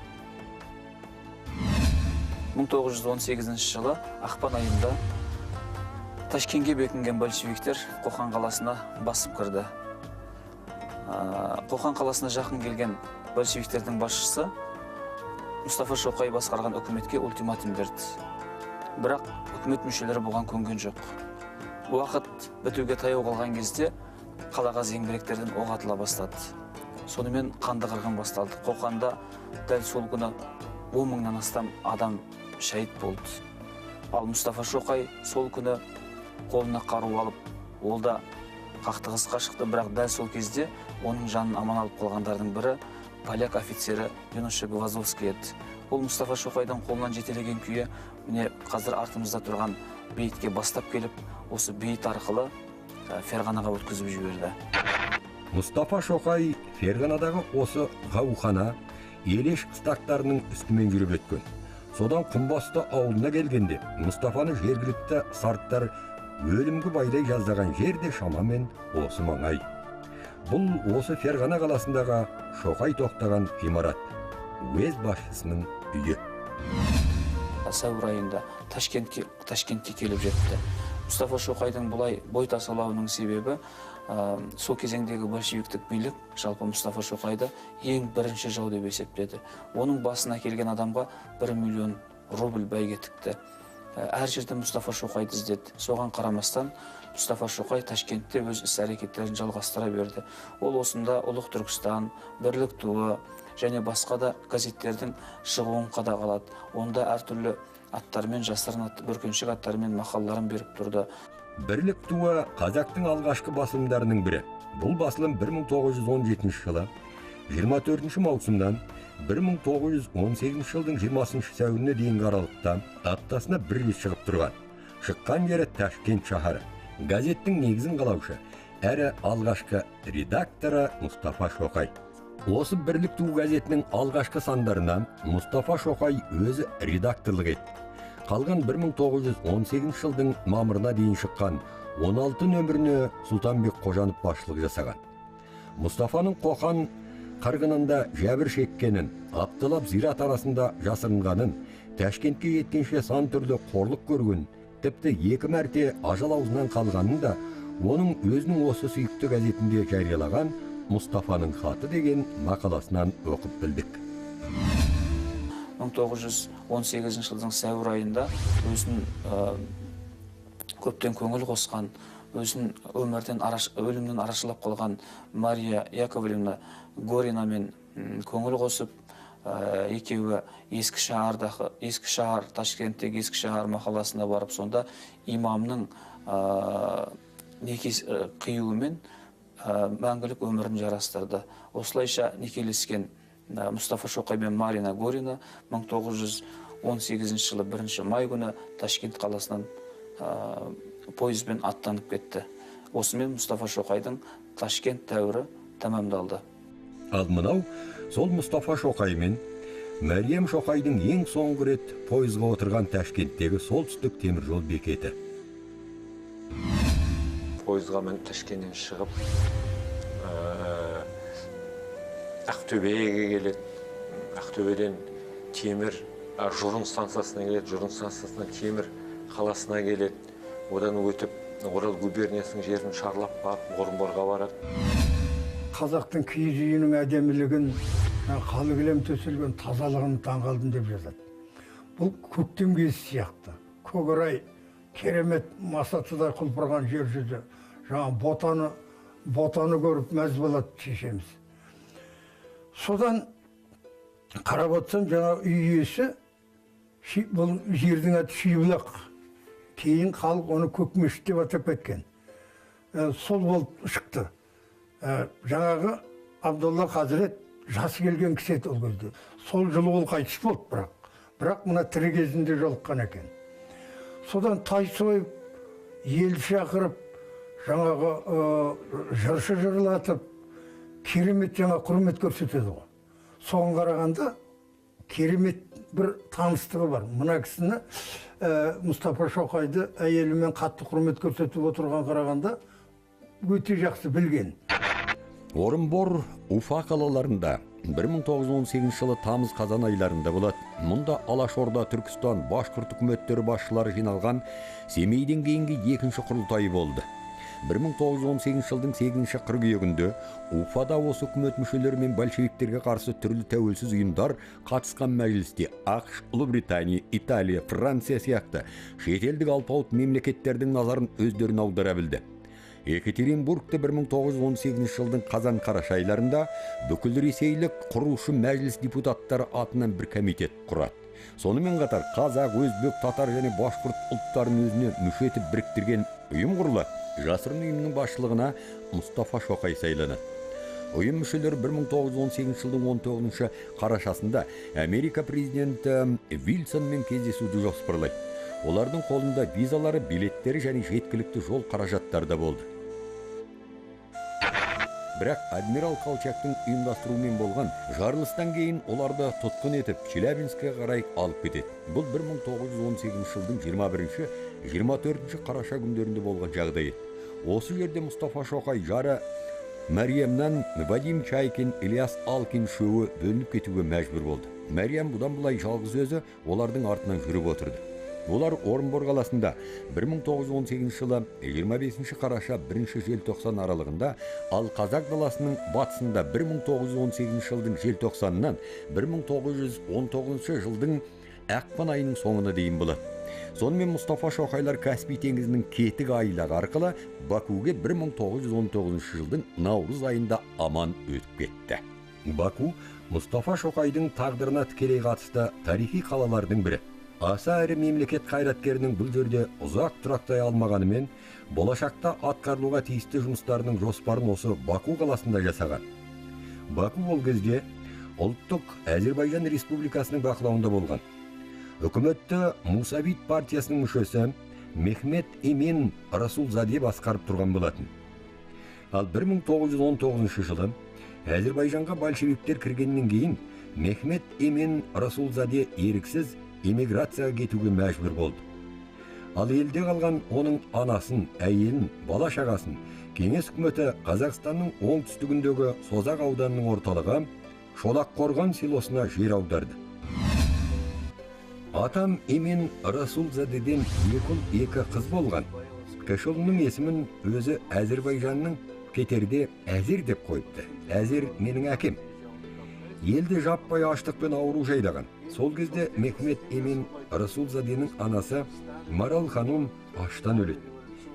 1918 жылы ақпан айында Ташкентке бекінген большевиктер Қоқан қаласына басып кірді. Қоқан қаласына жақын келген большевиктердің басшысы Мұстафа Шоқай басқарған үкіметке ультиматум берді. Бірақ үкімет мүшелері бұған көнген жоқ. Уақыт бітуге таяу қалған кезде қалаға зеңбіректерден оқ атыла бастады. Сонымен қанды қырғын басталды. Қоқанда дәл сол күні 10 мыңнан астам адам шәйіт болды. Ал Мұстафа Шоқай сол күні қолына қару алып, ол да қақтығысқа шықты, бірақ дәл сол кезде оның жанын аман алып қалғандардың бірі поляк офицері Юноша Гвоздовский еді. Ол Мұстафа Шоқайдан қолынан жетелеген күйі, міне қазір артымызда тұрған бейітке бастап келіп, осы бейіт арқылы Ферғанаға өткізіп жіберді. Мұстафа Шоқай Ферғанадағы осы ғаухана Елеш қыстақтарының үстімен жүріп өткен. Содан Құмбасты ауылына келгенде Мұстафаны жергілікті сарттар өлімгі байлай жаздаған жерде шамамен осы маңай. Бұл осы Ферғана қаласындағы Шоқай тоқтаған ғимарат, уезд басшысының үйі. Сәуір айында Ташкентке келіп жетті. Мұстафа Шоқайдың бұлай бой тасалауының себебі сол кезеңдегі большевиктік билік жалпы Мұстафа Шоқайды ең бірінші жау деп есептеді. Оның басына келген адамға 1 миллион рубль бәйге тікті. Әр жерде Мұстафа Шоқайды іздеді. Соған қарамастан Мұстафа Шоқай Ташкентте өз іс-әрекеттерін жалғастыра берді. Ол осында Ұлық Түркістан, Бірлік туы және басқа да газеттердің шығуын қадағалады. Онда әртүрлі аттармен, жасырын бүркеншік аттармен мақалаларын беріп тұрды. Бірлік туы қазақтың алғашқы басылымдарының бірі. Бұл басылым 1917 жылы 24 маусымнан 1918 жылдың 20 сәуіріне дейінгі аралықта аптасына бір рет шығып тұрған. Шыққан жері Ташкент шаһары. Газеттің негізін қалаушы, әрі алғашқы редакторы Мұстафа Шоқай. Осы Бірлік туы газетінің алғашқы сандарына Мұстафа Шоқай өзі редакторлық етті. Қалған 1918 жылдың мамырына дейін шыққан 16 нөміріне Сұлтанбек Қожанов басшылық жасаған. Мұстафаның Қоқан қырғынында жәбір шеккенін, Апталап зират арасында жасырынғанын, Ташкентке жеткенше сан түрлі қорлық көрген, тіпті 2 мәрте ажал аузынан қалғанын да оның өзінің осы сүйікті газетінде жариялаған Мұстафаның хаты деген мақаласынан оқып білдік. 1918 жылдың сәуір айында өзін көптен көңіл қосқан, өзін өлімнен арашылап қалған Мария Яковлевна Горинамен көңіл қосып, екеуі ескі шahar, Ташкенттегі ескі шahar мақаласына барып, сонда имамның қиюымен мәңгілік өмірін жарастырды. Осылайша некелескен Мұстафа Шоқай мен Марина Горина 1918 жылы 1 май күні Ташкент қаласынан пойызбен аттанып кетті. Осымен Мұстафа Шоқайдың Ташкент дәуірі тәмамдалды. Ал мынау сол Мұстафа Шоқай мен Мәриям Шоқайдың ең соңғы рет пойызға отырған Ташкенттегі солтүстік темір жол бекеті. Пойызға мен Ташкенттен шығып, Ақтөбеге келеді. Ақтөбеден темір Жұрын станциясына келеді. Жұрын станциясынан темір қаласына келеді. Одан өтіп, Орал губерниясының жерін шарлап барып, Орынборға барады. Қазақтың киіз үйінің әдемілігін, қалы кілем төселген тазалығын таңғалдым деп жазады. Бұл көктем кезі сияқты. Көкорай керемет масатыдай құлпырған жер жүзі. Жаңа ботаны көріп мәз болады шешеміз. Содан қарап отырсам, жаңа үй иесі, бұл жердің аты Шүйбұлақ. Кейін халық оны Көкмешіт деп атап кеткен. Сол болып шықты. Жаңағы Абдолла Хазірет жасы келген кісі еді ол кезде. Сол жылы ол қайтыс болды бірақ мына тірі кезінде жолыққан екен. Содан тай сойып, ел шақырып, жаңағы жыршы жырлатып, керемет жаңа құрмет көрсетеді ғой. Соған қарағанда керемет бір таныстығы бар. Мына кісіні Мұстафа Шоқайды әйелімен қатты құрмет көрсетіп отырған қарағанда өте жақсы білген. Орынбор, Уфа қалаларында 1918 жылы тамыз-қазан айларында болады. Мұнда Алашорда, Түркістан, Башқұрт үкіметтері басшылары жиналған Семейден кейінгі екінші құрылтайы болды. 1918 жылдың 8 қыркүйегінде Уфада осы үкімет мүшелері мен большевиктерге қарсы түрлі тәуелсіз ұйымдар қатысқан мәжілісте ақш, Ұлыбритания, Италия, Франция сияқты шетелдік алпауыт мемлекеттердің назарын өздеріне аудара білді. Екатеринбургте 1918 жылдың қазан-қараша айларында бүкіл ресейлік құрушы мәжіліс депутаттары атынан бір комитет құрады. Сонымен қатар қазақ, өзбек, татар және башқұрт ұлттарын өзіне мүше етіп біріктірген ұйым құрылады. Жасырын ұйымның басшылығына Мұстафа Шоқай сайланады. Ұйым мүшелері 1918 жылдың 19 қарашасында Америка президенті Вильсонмен кездесуді жоспарлайды. Олардың қолында визалары, билеттері және жеткілікті жол қаражаттары да болды. Бірақ адмирал Колчактың ұйымдастыруымен болған жарылыстан кейін оларды тұтқын етіп Челябинскіге қарай алып кетеді. Бұл 1918 жылдың 21-24 қараша күндерінде болған жағдай еді. Осы жерде Мұстафа Шоқай жары Мәриямнан Вадим Чайкин, Ильяс Алкин үшеуі бөлініп кетуге мәжбүр болды. Мәриям бұдан былай жалғыз өзі олардың артынан жүріп отырды. Олар Орынбор қаласында 1918 жылы 25 қараша 1 желтоқсан аралығында, ал Қазақ даласының батысында 1918 жылдың желтоқсанынан 1919 жылдың ақпан айының соңына дейін болады. Сонымен Мұстафа Шоқайлар Каспий теңізінің кетік айлағы арқылы Бакуге 1919 жылдың наурыз айында аман өтіп кетті. Баку Мұстафа Шоқайдың тағдырына тікелей қатысты тарихи қалалардың бірі. Аса әрі мемлекет қайраткерінің бұл жерде ұзақ тұрақтай алмағанымен, болашақта атқарылуға тиісті жұмыстарының жоспарын осы Баку қаласында жасаған. Баку ол кезде ұлттық Әзербайжан Республикасының бақылауында болған. Үкіметті Мусавит партиясының мүшесі Мехмет Эмен Расулзаде басқарып тұрған болатын. Ал 1919 жылы Әзербайжанға большевиктер кіргеннен кейін Мехмет Эмен Расулзаде еріксіз эмиграцияға кетуге мәжбүр болды. Ал елде қалған оның анасын, әйелін, бала-шағасын Кеңес үкіметі Қазақстанның оңтүстігіндегі Созақ ауданының орталығы Шолаққорған селосына жер аударды. Атам Эмен Расулзадеден екі қыз болған. Кіші ұлының есімін өзі Әзербайжанның Петерде Әзер деп қойыпты. Әзер менің әкем. Елде жаппай аштық пен ауру жайлаған. Сол кезде Мехмет Эмен Расулзаденің анасы Марал ханым аштан өледі.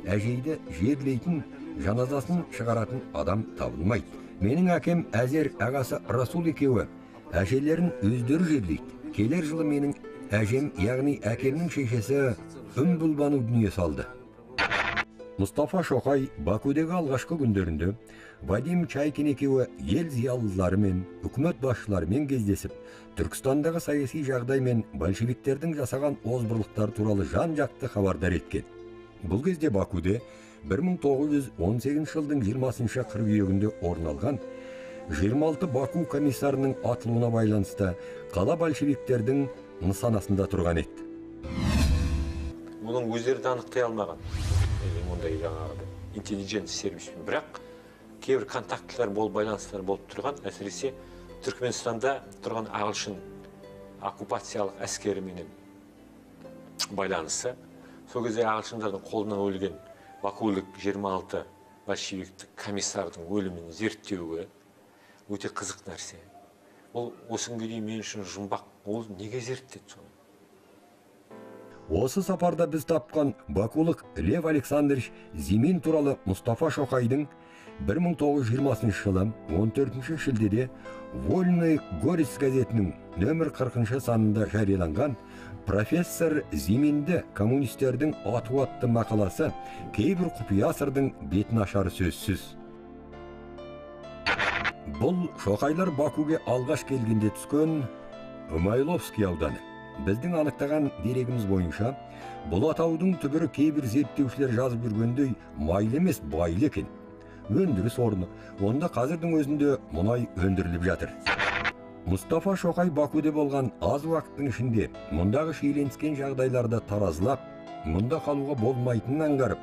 Әжейді жерлейтін, жаназасын шығаратын адам табылмайды. Менің әкем Әзер ағасы Расул екеуі әжелерін өздері жерлейді. Келер жылы менің әжем, яғни әкемнің шешесі Үмбұлбану дүние салды. Мұстафа Шоқай Бакудегі алғашқы күндерінде Вадим Чайкин екеуі ел зиялылары мен үкімет басшыларымен кездесіп, Түркістандағы саяси жағдай мен большевиктердің жасаған озбырлықтар туралы жан-жақты хабардар еткен. Бұл кезде Бакуде 1918 жылдың 20 қыркүйегінде орын алған 26 Баку комиссарының атылуына байланысты қала большевиктердің нысанасында тұрған еді. Мұның өздері де анықтай алмаған. Мұндай жаңағы интеллигент сервиспен. Бірақ кейбір контактылар байланыстар болып тұрған, әсіресе Түркменстанда тұрған ағылшын оккупациялық әскеріменен байланысы. Сол кезде ағылшындардың қолынан өлген бакулік 26 большевиктік комиссардың өлімін зерттеуі өте қызық нәрсе. Ол осы күнге дейін мен үшін жұмбақ. Ол неге зерттеді соны? Осы сапарда біз тапқан бакулық Лев Александрович Зимин туралы Мұстафа Шоқайдың 1920 жылы 14 шілдеде Вольный Горец газетінің нөмір 40 санында жарияланған профессор Зиминді коммунистердің ату атты мақаласы кейбір құпия сырдың бетін ашары сөзсіз. Бұл Шоқайлар Бакуге алғаш келгенде түскен Умайловский ауданы. Біздің анықтаған дерегіміз бойынша, бұл атаудың түбірі кейбір зерттеушілер жазып жүргендей майлы емес байлы екен. Өндіріс орны, онда қазірдің өзінде мұнай өндіріліп жатыр. Мұстафа Шоқай Бакуде болған аз уақыттың ішінде мұндағы шиеленіскен жағдайларды таразылап, мұнда қалуға болмайтынын аңғарып,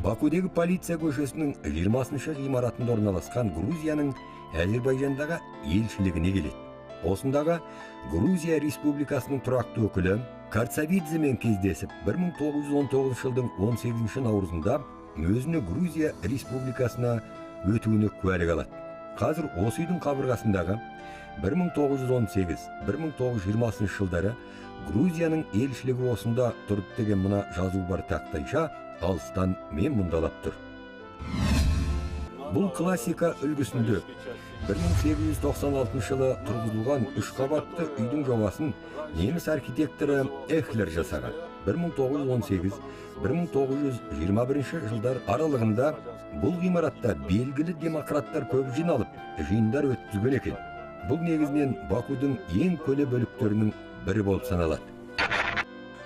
Бакудегі полиция көшесінің 20-шы ғимаратында орналасқан Грузияның Әзербайжандағы елшілігіне келеді. Осындағы Грузия Республикасының тұрақты өкілі Карцавидземен кездесіп, 1919 жылдың 18 наурызында өзіне Грузия Республикасына өтуіне куәлік алады. Қазір осы үйдің қабырғасындағы 1918-1920 жылдары Грузияның елшілігі осында тұрып деген мына жазу бар тақтайша алыстан мен мұндалап тұр. Бұл классика үлгісінде 1896 жылы тұрғызылған 3 қабатты үйдің жобасын неміс архитекторы Эхлер жасаған. 1918-1921 жылдар аралығында бұл ғимаратта белгілі демократтар көп жиналып, жиындар өткізген екен. Бұл негізінен Бакудың ең көлі бөліктерінің бірі болып саналады.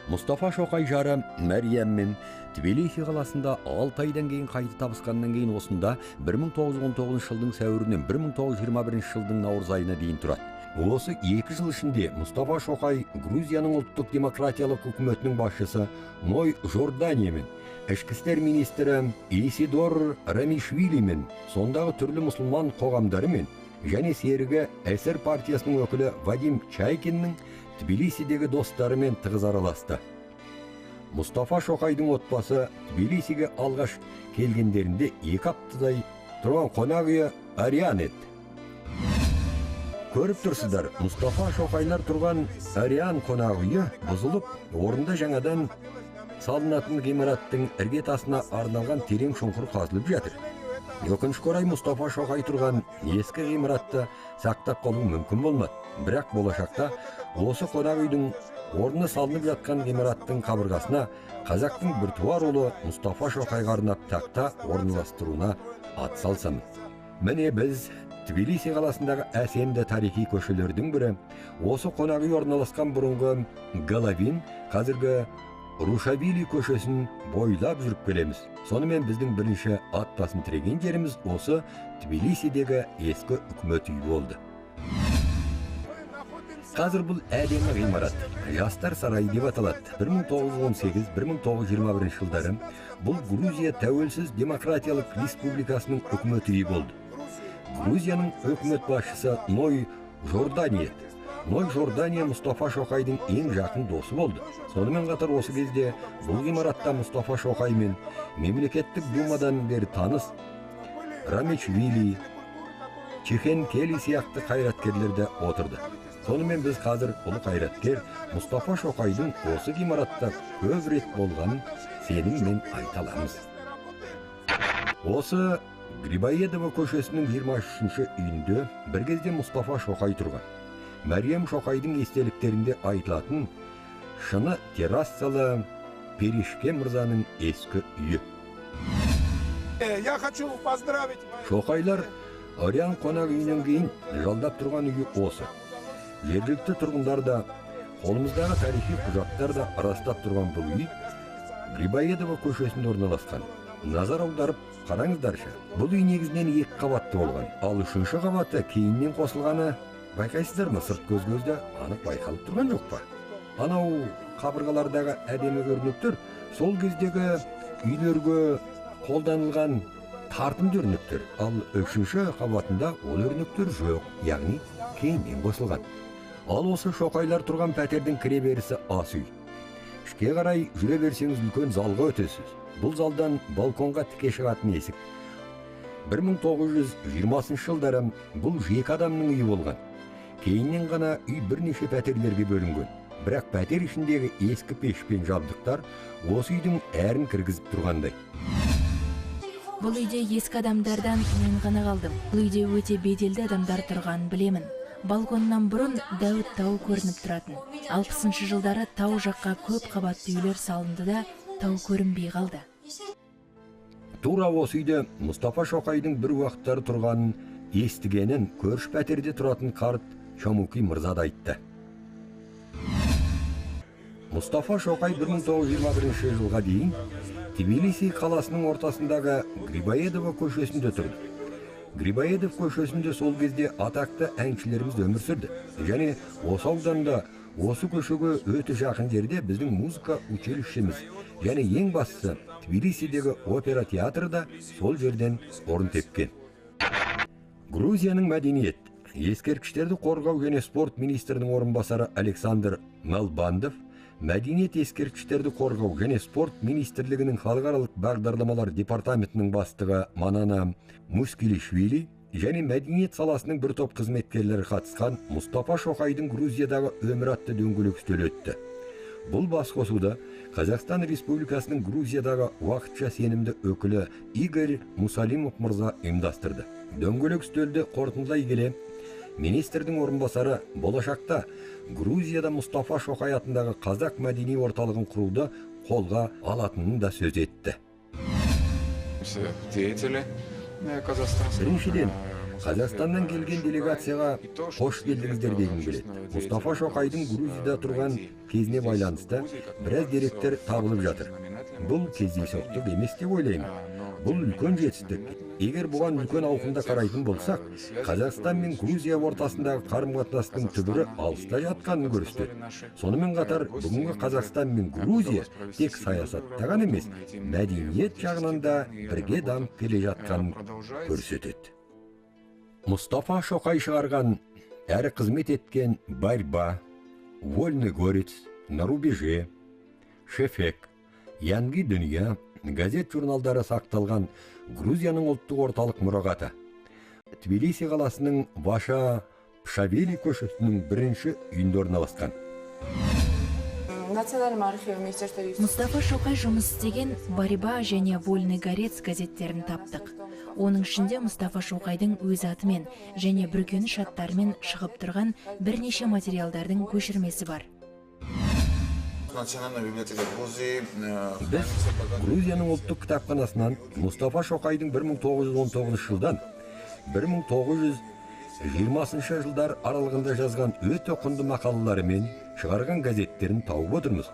Мұстафа Шоқай жары Мәрияммен Тбилиси қаласында 6 айдан кейін қайта табысқаннан кейін осында 1919 жылдың сәуірінен 1921 жылдың наурыз айына дейін тұрады. Осы 2 жыл ішінде Мұстафа Шоқай Грузияның ұлттық демократиялық үкіметінің басшысы Ной Жорданиямен, ішкі істер министрі Исидор Рамишвилимен, сондағы түрлі мұсылман қоғамдарымен және серігі СР партиясының өкілі Вадим Чайкиннің Тбилисидегі достарымен тығыз араласты. Мұстафа Шоқайдың отбасы Тбилисиге алғаш келгендерінде 2 аптадай тұрған қонақ үйі Ариан еді. Көріп тұрсыздар, Мұстафа Шоқайлар тұрған Ариан қонақ үйі бұзылып, орында жаңадан салынатын ғимараттың іргетасына арналған терең шұңқыр қазылып жатыр. Өкінішке орай Мұстафа Шоқай тұрған ескі ғимаратты сақтап қалу мүмкін болмады. Бірақ болашақта осы қонақ үйдің орны салынып жатқан ғимараттың қабырғасына қазақтың біртуар ұлы Мұстафа Шоқайға арнап тақта орналастыруына атсалысамын. Міне біз Тбилиси қаласындағы әсемді тарихи көшелердің бірі осы қонақ үй орналасқан бұрынғы Головин, қазіргі Рушавили көшесін бойлап жүріп келеміз. Сонымен біздің бірінші ат басын тіреген жеріміз осы Тбилисидегі ескі үкімет үйі болды. Қазір бұл әдемі ғимарат Жастар сарайы деп аталады. 1918-1921 жылдары бұл Грузия тәуелсіз демократиялық республикасының үкімет үйі болды. Грузияның үкімет басшысы Ной Жордания. Ной Жордания Мұстафа Шоқайдың ең жақын досы болды. Сонымен қатар осы кезде бұл ғимаратта Мұстафа Шоқай мен мемлекеттік думадан бері таныс Рамечвили, Чехенкели сияқты қайраткерлерді отырды. Сонымен біз қазір ұлы қайраткер Мұстафа Шоқайдың осы ғимаратта көп рет болғанын сеніммен айта аламыз. Осы Грибоедова көшесінің 23-ші үйінде бір кезде Мұстафа Шоқай тұрған. Мәриям Шоқайдың естеліктерінде айтылатын шыны террассалы Перешке мырзаның ескі үйі. Шоқайлар Ариан қонақ үйінен кейін жалдап тұрған үйі осы. Жергілікті тұрғындар да, қолымыздағы тарихи құжаттар да растап тұрған бұл үй Грибоедова көшесінде орналасқан. Назар аударып қараңыздаршы. Бұл үй негізінен 2 қабатты болған, ал 3-ші қабаты кейіннен қосылғаны байқайсыздар ма? Сырт көзде анық байқалып тұрған жоқ па? Анау қабырғалардағы әдемі өрнектер сол кездегі үйлерге қолданылған тартымды өрнектер, ал 3-ші қабатында ол өрнектер жоқ, яғни кейіннен қосылған. Ал осы Шоқайлар тұрған пәтердің кіре берісі ас үй. Ішке қарай жүре берсеңіз үлкен залға өтесіз. Бұл залдан балконға тіке шығатын есік. 1920 жылдары бұл жеке адамның үйі болған. Кейіннен ғана үй бірнеше пәтерлерге бөлінген. Бірақ пәтер ішіндегі ескі пеш пен жабдықтар осы үйдің әрін кіргізіп тұрғандай. Бұл үйде ескі адамдардан мен ғана қалдым. Бұл үйде өте беделді адамдар тұрғанын білемін. Балконнан бұрын Дәуіт тауы көрініп тұратын. 60-шы жылдары тау жаққа көп қабатты үйлер салынды да тау көрінбей қалды. Тура осы үйде Мұстафа Шоқайдың бір уақыттары тұрғанын естігенін көрші пәтерде тұратын қарт Шамуки мырза да айтты. Мұстафа Шоқай 1921 жылға дейін Тбилиси қаласының ортасындағы Грибоедова көшесінде тұрды. Грибоедов көшесінде сол кезде атақты әншілеріміз өмір сүрді. Және осы ауданда, осы көшеге өте жақын жерде біздің музыка училищеміз, және ең бастысы Тбилисидегі опера театры да сол жерден орын тепкен. Грузияның мәдениет, ескерткіштерді қорғау және спорт министрінің орынбасары Александр Малбандов, мәдениет ескерткіштерді қорғау және спорт министрлігінің халықаралық бағдарламалар департаментінің бастығы Манана Мускилишвили және мәдениет саласының бір топ қызметкерлері қатысқан Мұстафа Шоқайдың Грузиядағы өмір атты дөңгелек үстел өтті. Бұл басқосуды Қазақстан Республикасының Грузиядағы уақытша сенімді өкілі Игорь Мусалимов мырза ұйымдастырды. Дөңгелек үстелді қорытындылай келе, министрдің орынбасары болашақта Грузияда Мұстафа Шоқай атындағы қазақ мәдени орталығын құруды қолға алатынын да сөз етті. Біріншіден, Қазақстаннан келген делегацияға қош келдіңіздер дегім келеді. Мұстафа Шоқайдың Грузияда тұрған кезіне байланысты біраз деректер табылып жатыр. Бұл кездейсоқтық емес деп ойлаймын. Бұл үлкен жетістік. Егер бұған үлкен ауқымда қарайтын болсақ, Қазақстан мен Грузия ортасындағы қарым-қатынастың түбірі алыста жатқанын көрсетеді. Сонымен қатар, бүгінгі Қазақстан мен Грузия тек саясатта ғана емес, мәдениет жағынан да бірге дамып келе жатқанын көрсетеді. Мұстафа Шоқай шығарған әрі қызмет еткен «Борьба», «Вольный горец», «На рубеже», «Шефек», Янги дүния газет журналдары сақталған Грузияның ұлттық орталық мұрағаты. Тбилиси қаласының Ваша Пшавели көшесінің бірінші үйінде орналасқан. Мұстафа Шоқай жұмыс істеген «Борьба» және «Вольный горец» газеттерін таптық. Оның ішінде Мұстафа Шоқайдың өз атымен және бүркеніш аттарымен шығып тұрған бірнеше материалдардың көшірмесі бар. Біз Грузияның ұлттық кітапханасынан Мұстафа Шоқайдың 1919 жылдан 1920 жылдар аралығында жазған өте құнды мақалалары мен шығарған газеттерін тауып отырмыз.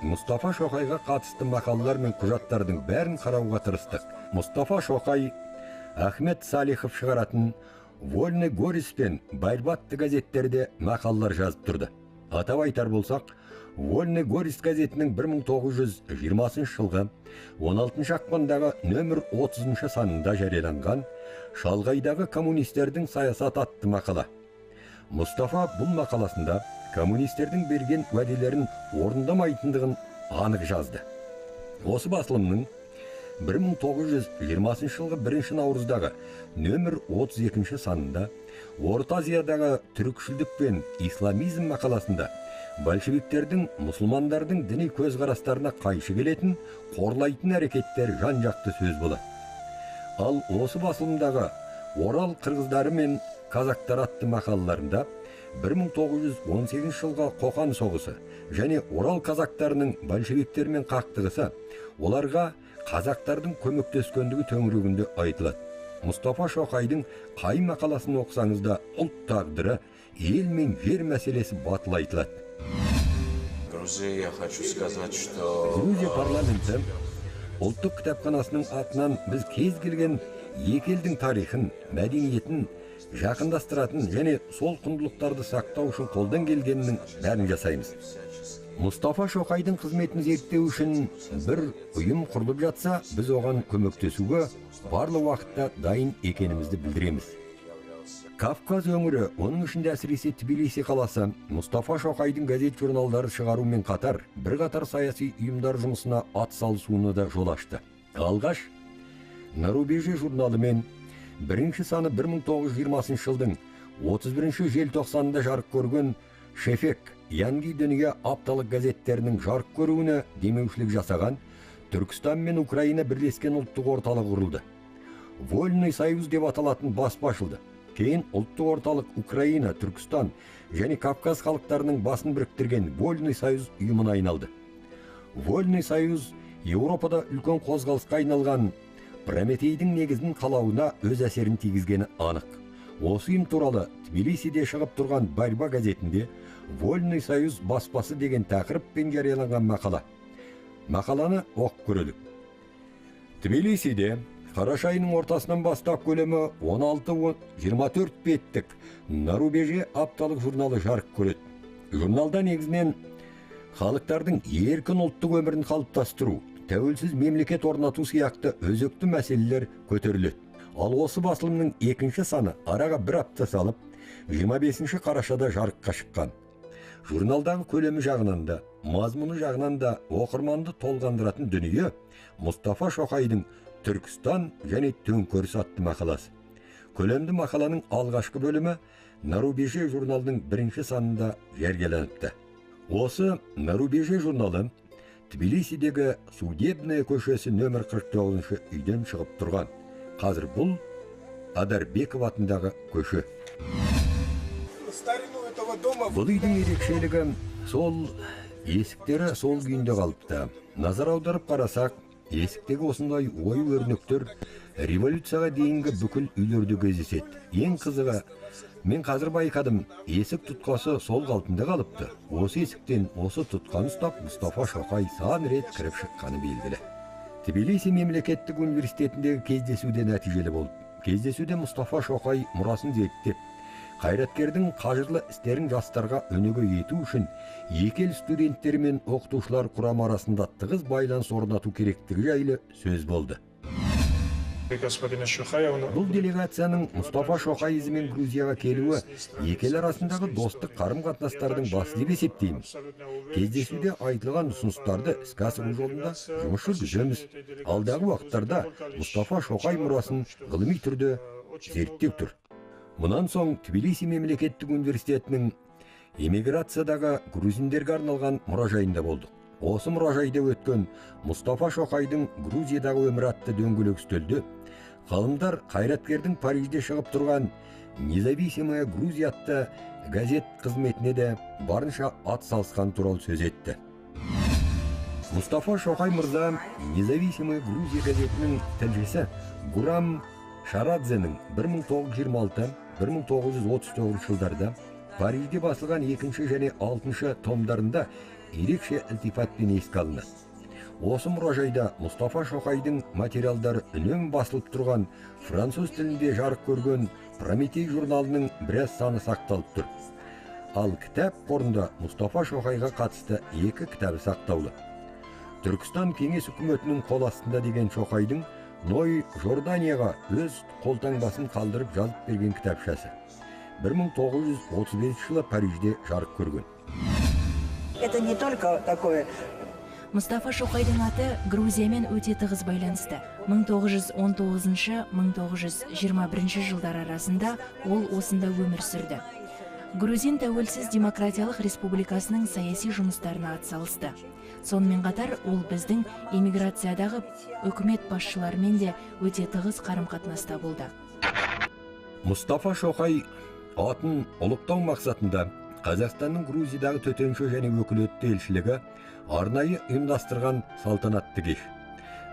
Мұстафа Шоқайға қатысты мақалалар мен құжаттардың бәрін қарауға тырыстық. Мұстафа Шоқай Ахмет Салихов шығаратын «Вольный горец» пен «Борьба» атты газеттерде мақалалар жазып тұрды. Атап айтар болсақ, «Вольный горец» газетінің 1920 жылғы 16 ақпандағы нөмір 30 санында жарияланған «Шалғайдағы коммунистердің саясат» атты мақала. Мұстафа бұл мақаласында коммунистердің берген уәделерін орындамайтындығын анық жазды. Осы басылымның 1920 жылғы 1 наурыздағы нөмір 32 санында Орта Азиядағы түрікшілдік пен исламизм мақаласында большевиктердің мұсылмандардың діни көзқарастарына қайшы келетін, қорлайтын әрекеттер жан-жақты сөз болады. Ал осы басылымдағы Орал қырғыздары мен казактар атты мақалаларында 1918 жылғы Қоқан соғысы және Орал казактарының большевиктермен қақтығысы оларға қазақтардың көмектескендігі төңірегінде айтылады. Мұстафа Шоқайдың қай мақаласын оқысаңыз да ұлт тағдыры, ел мен жер мәселесі батыл айтылады. Грузия парламенті ұлттық кітапханасының атынан біз кез келген екі елдің тарихын, мәдениетін жақындастыратын және сол құндылықтарды сақтау үшін қолдан келгеннің бәрін жасаймыз. Мұстафа Шоқайдың қызметін зерттеу үшін бір ұйым құрылып жатса, біз оған көмектесуге барлық уақытта дайын екенімізді білдіреміз. Кавказ өңірі, оның ішінде әсіресе Тбилиси қаласы, Мұстафа Шоқайдың газет журналдары шығарумен қатар, бірқатар саяси ұйымдар жұмысына атсалысуына да жол ашты. Алғаш, На рубеже журналымен бірінші саны 1920 жылдың 31 желтоқсанында жарық көрген Шефек Янги дүния апталық газеттерінің жарық көруіне демеушілік жасаған Түркістан мен Украина бірлескен ұлттық орталық құрылды. Вольный союз деп аталатын баспа ашылды. Кейін ұлттық орталық Украина, Түркістан және Кавказ халықтарының басын біріктірген Вольный союз ұйымына айналды. Вольный союз Еуропада үлкен қозғалысқа айналған Прометейдің негізін қалауына өз әсерін тигізгені анық. Осы ұйым туралы Тбилисиде шығып тұрған «Борьба» газетінде «Вольный союз баспасы» деген тақырыппен жарияланған мақала. Мақаланы оқып көрелік. Тбилисиде қараша айының ортасынан бастап көлемі 16-24 беттік На рубеже апталық журналы жарық көреді. Журналда негізінен халықтардың еркін ұлттық өмірін қалыптастыру, тәуелсіз мемлекет орнату сияқты өзекті мәселелер көтеріледі. Ал осы басылымның екінші саны араға бір апта салып, 25 қарашада жарыққа шыққан. Журналдағы көлемі жағынан да, мазмұны жағынан да оқырманды толғандыратын дүние Мұстафа Шоқайдың Түркістан және төңкеріс атты мақаласы. Көлемді мақаланың алғашқы бөлімі На рубеже журналының бірінші санында жарияланыпты. Осы На рубеже журналы Тбилисидегі Судебная көшесі нөмір 49 үйден шығып тұрған. Қазір бұл Адарбеков атындағы көше. Бұл үйдің ерекшелігі сол есіктері сол күйінде қалыпты. Назар аударып қарасақ, есіктегі осындай ою өрнектер революцияға дейінгі бүкіл үйлерде кездеседі. Ең қызығы, мен қазір байқадым, есік тұтқасы сол қалпында қалыпты. Осы есіктен осы тұтқаны ұстап Мұстафа Шоқай сан рет кіріп шыққаны белгілі. Тбилиси мемлекеттік университетіндегі кездесуде нәтижелі болды. Кездесуде Мұстафа Шоқай мұрасын зерттеп, қайраткердің қажырлы істерін жастарға өнеге ету үшін екі ел студенттері мен оқытушылар құрамы арасында тығыз байланыс орнату керектігі жайлы сөз болды. Бұл делегацияның Мұстафа Шоқай ізімен Грузияға келуі екі ел арасындағы достық қарым-қатынастардың басы деп есептеймін. Кездесуде айтылған ұсыныстарды іске асыру жолында жұмыс жүргіземіз. Алдағы уақыттарда Мұстафа Шоқай мұрасын ғылыми түрде зерттеу тұр. Мұнан соң Тбилиси мемлекеттік университетінің эмиграциядағы грузиндерге арналған мұражайында болдық. Осы мұражайда өткен Мұстафа Шоқайдың Грузиядағы өмірі атты дөңгелек үстелде ғалымдар қайраткердің Парижде шығып тұрған Независимая Грузия атты газет қызметіне де барынша ат салысқан туралы сөз етті. Мұстафа Шоқай мырза Независимая Грузия газетінің тілшісі Гурам Шарадзенің 1926-1939 жылдарда Парижде басылған 2 және 6 томдарында ерекше ілтипатпен еске алынды. Осы мұражайда Мұстафа Шоқайдың материалдары үнемі басылып тұрған француз тілінде жарық көрген Прометей журналының біраз саны сақталып тұр. Ал кітап қорында Мұстафа Шоқайға қатысты 2 кітабы сақтаулы. Түркістан кеңес үкіметінің қол астында деген Шоқайдың Ной Жорданияға өз қолтаңбасын қалдырып жазып берген кітапшасы 1935 жылы Парижде жарық көрген. Это не только такое. Мұстафа Шоқайдың аты Грузиямен өте тығыз байланысты. 1919-1921 жылдар арасында ол осында өмір сүрді. Грузин тәуелсіз демократиялық республикасының саяси жұмыстарына атсалысты. Сонымен қатар ол біздің эмиграциядағы үкімет басшыларымен де өте тығыз қарым-қатынаста болды. Мұстафа Шоқай атын ұлықтау мақсатында Қазақстанның Грузиядағы төтенше және өкілетті елшілігі арнайы ұйымдастырған салтанатты кеш.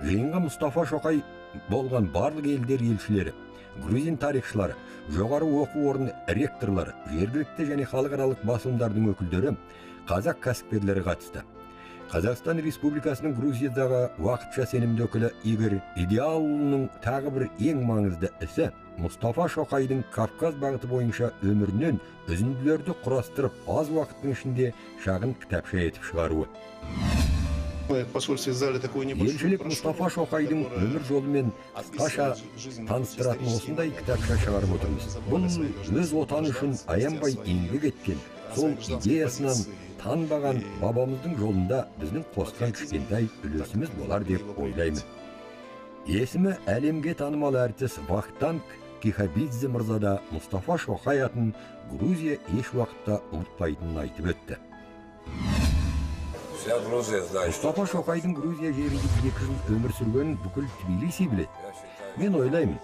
Жиынға Мұстафа Шоқай болған барлық елдер елшілері, грузин тарихшылары, жоғары оқу орны ректорлары, жергілікті және халықаралық басылымдардың өкілдері, қазақ кәсіпкерлері қатысты. Қазақстан Республикасының Грузиядағы уақытша сенімді өкілі Игорь Идеалұлының тағы бір ең маңызды ісі Мұстафа Шоқайдың Кавказ бағыты бойынша өмірінен үзінділерді құрастырып, аз уақыттың ішінде шағын кітапша етіп шығаруы. Елшілік Мұстафа Шоқайдың өмір жолымен қысқаша таныстыратын осындай кітапша шығарып отырмыз. Бұл өз отаны үшін аянбай еңбек еткен, сол идеясынан танбаған бабамыздың жолында біздің қосқан кішкентай үлесіміз болар деп ойлаймын. Есімі әлемге танымал әртіс Вахтанг Кихабидзе мырза да Мұстафа Шоқай атын Грузия еш уақытта ұмытпайтынын айтып өтті. Мұстафа Шоқайдың Грузия жерінде 2 жыл өмір сүргенін бүкіл Тбилиси біледі. Мен ойлаймын,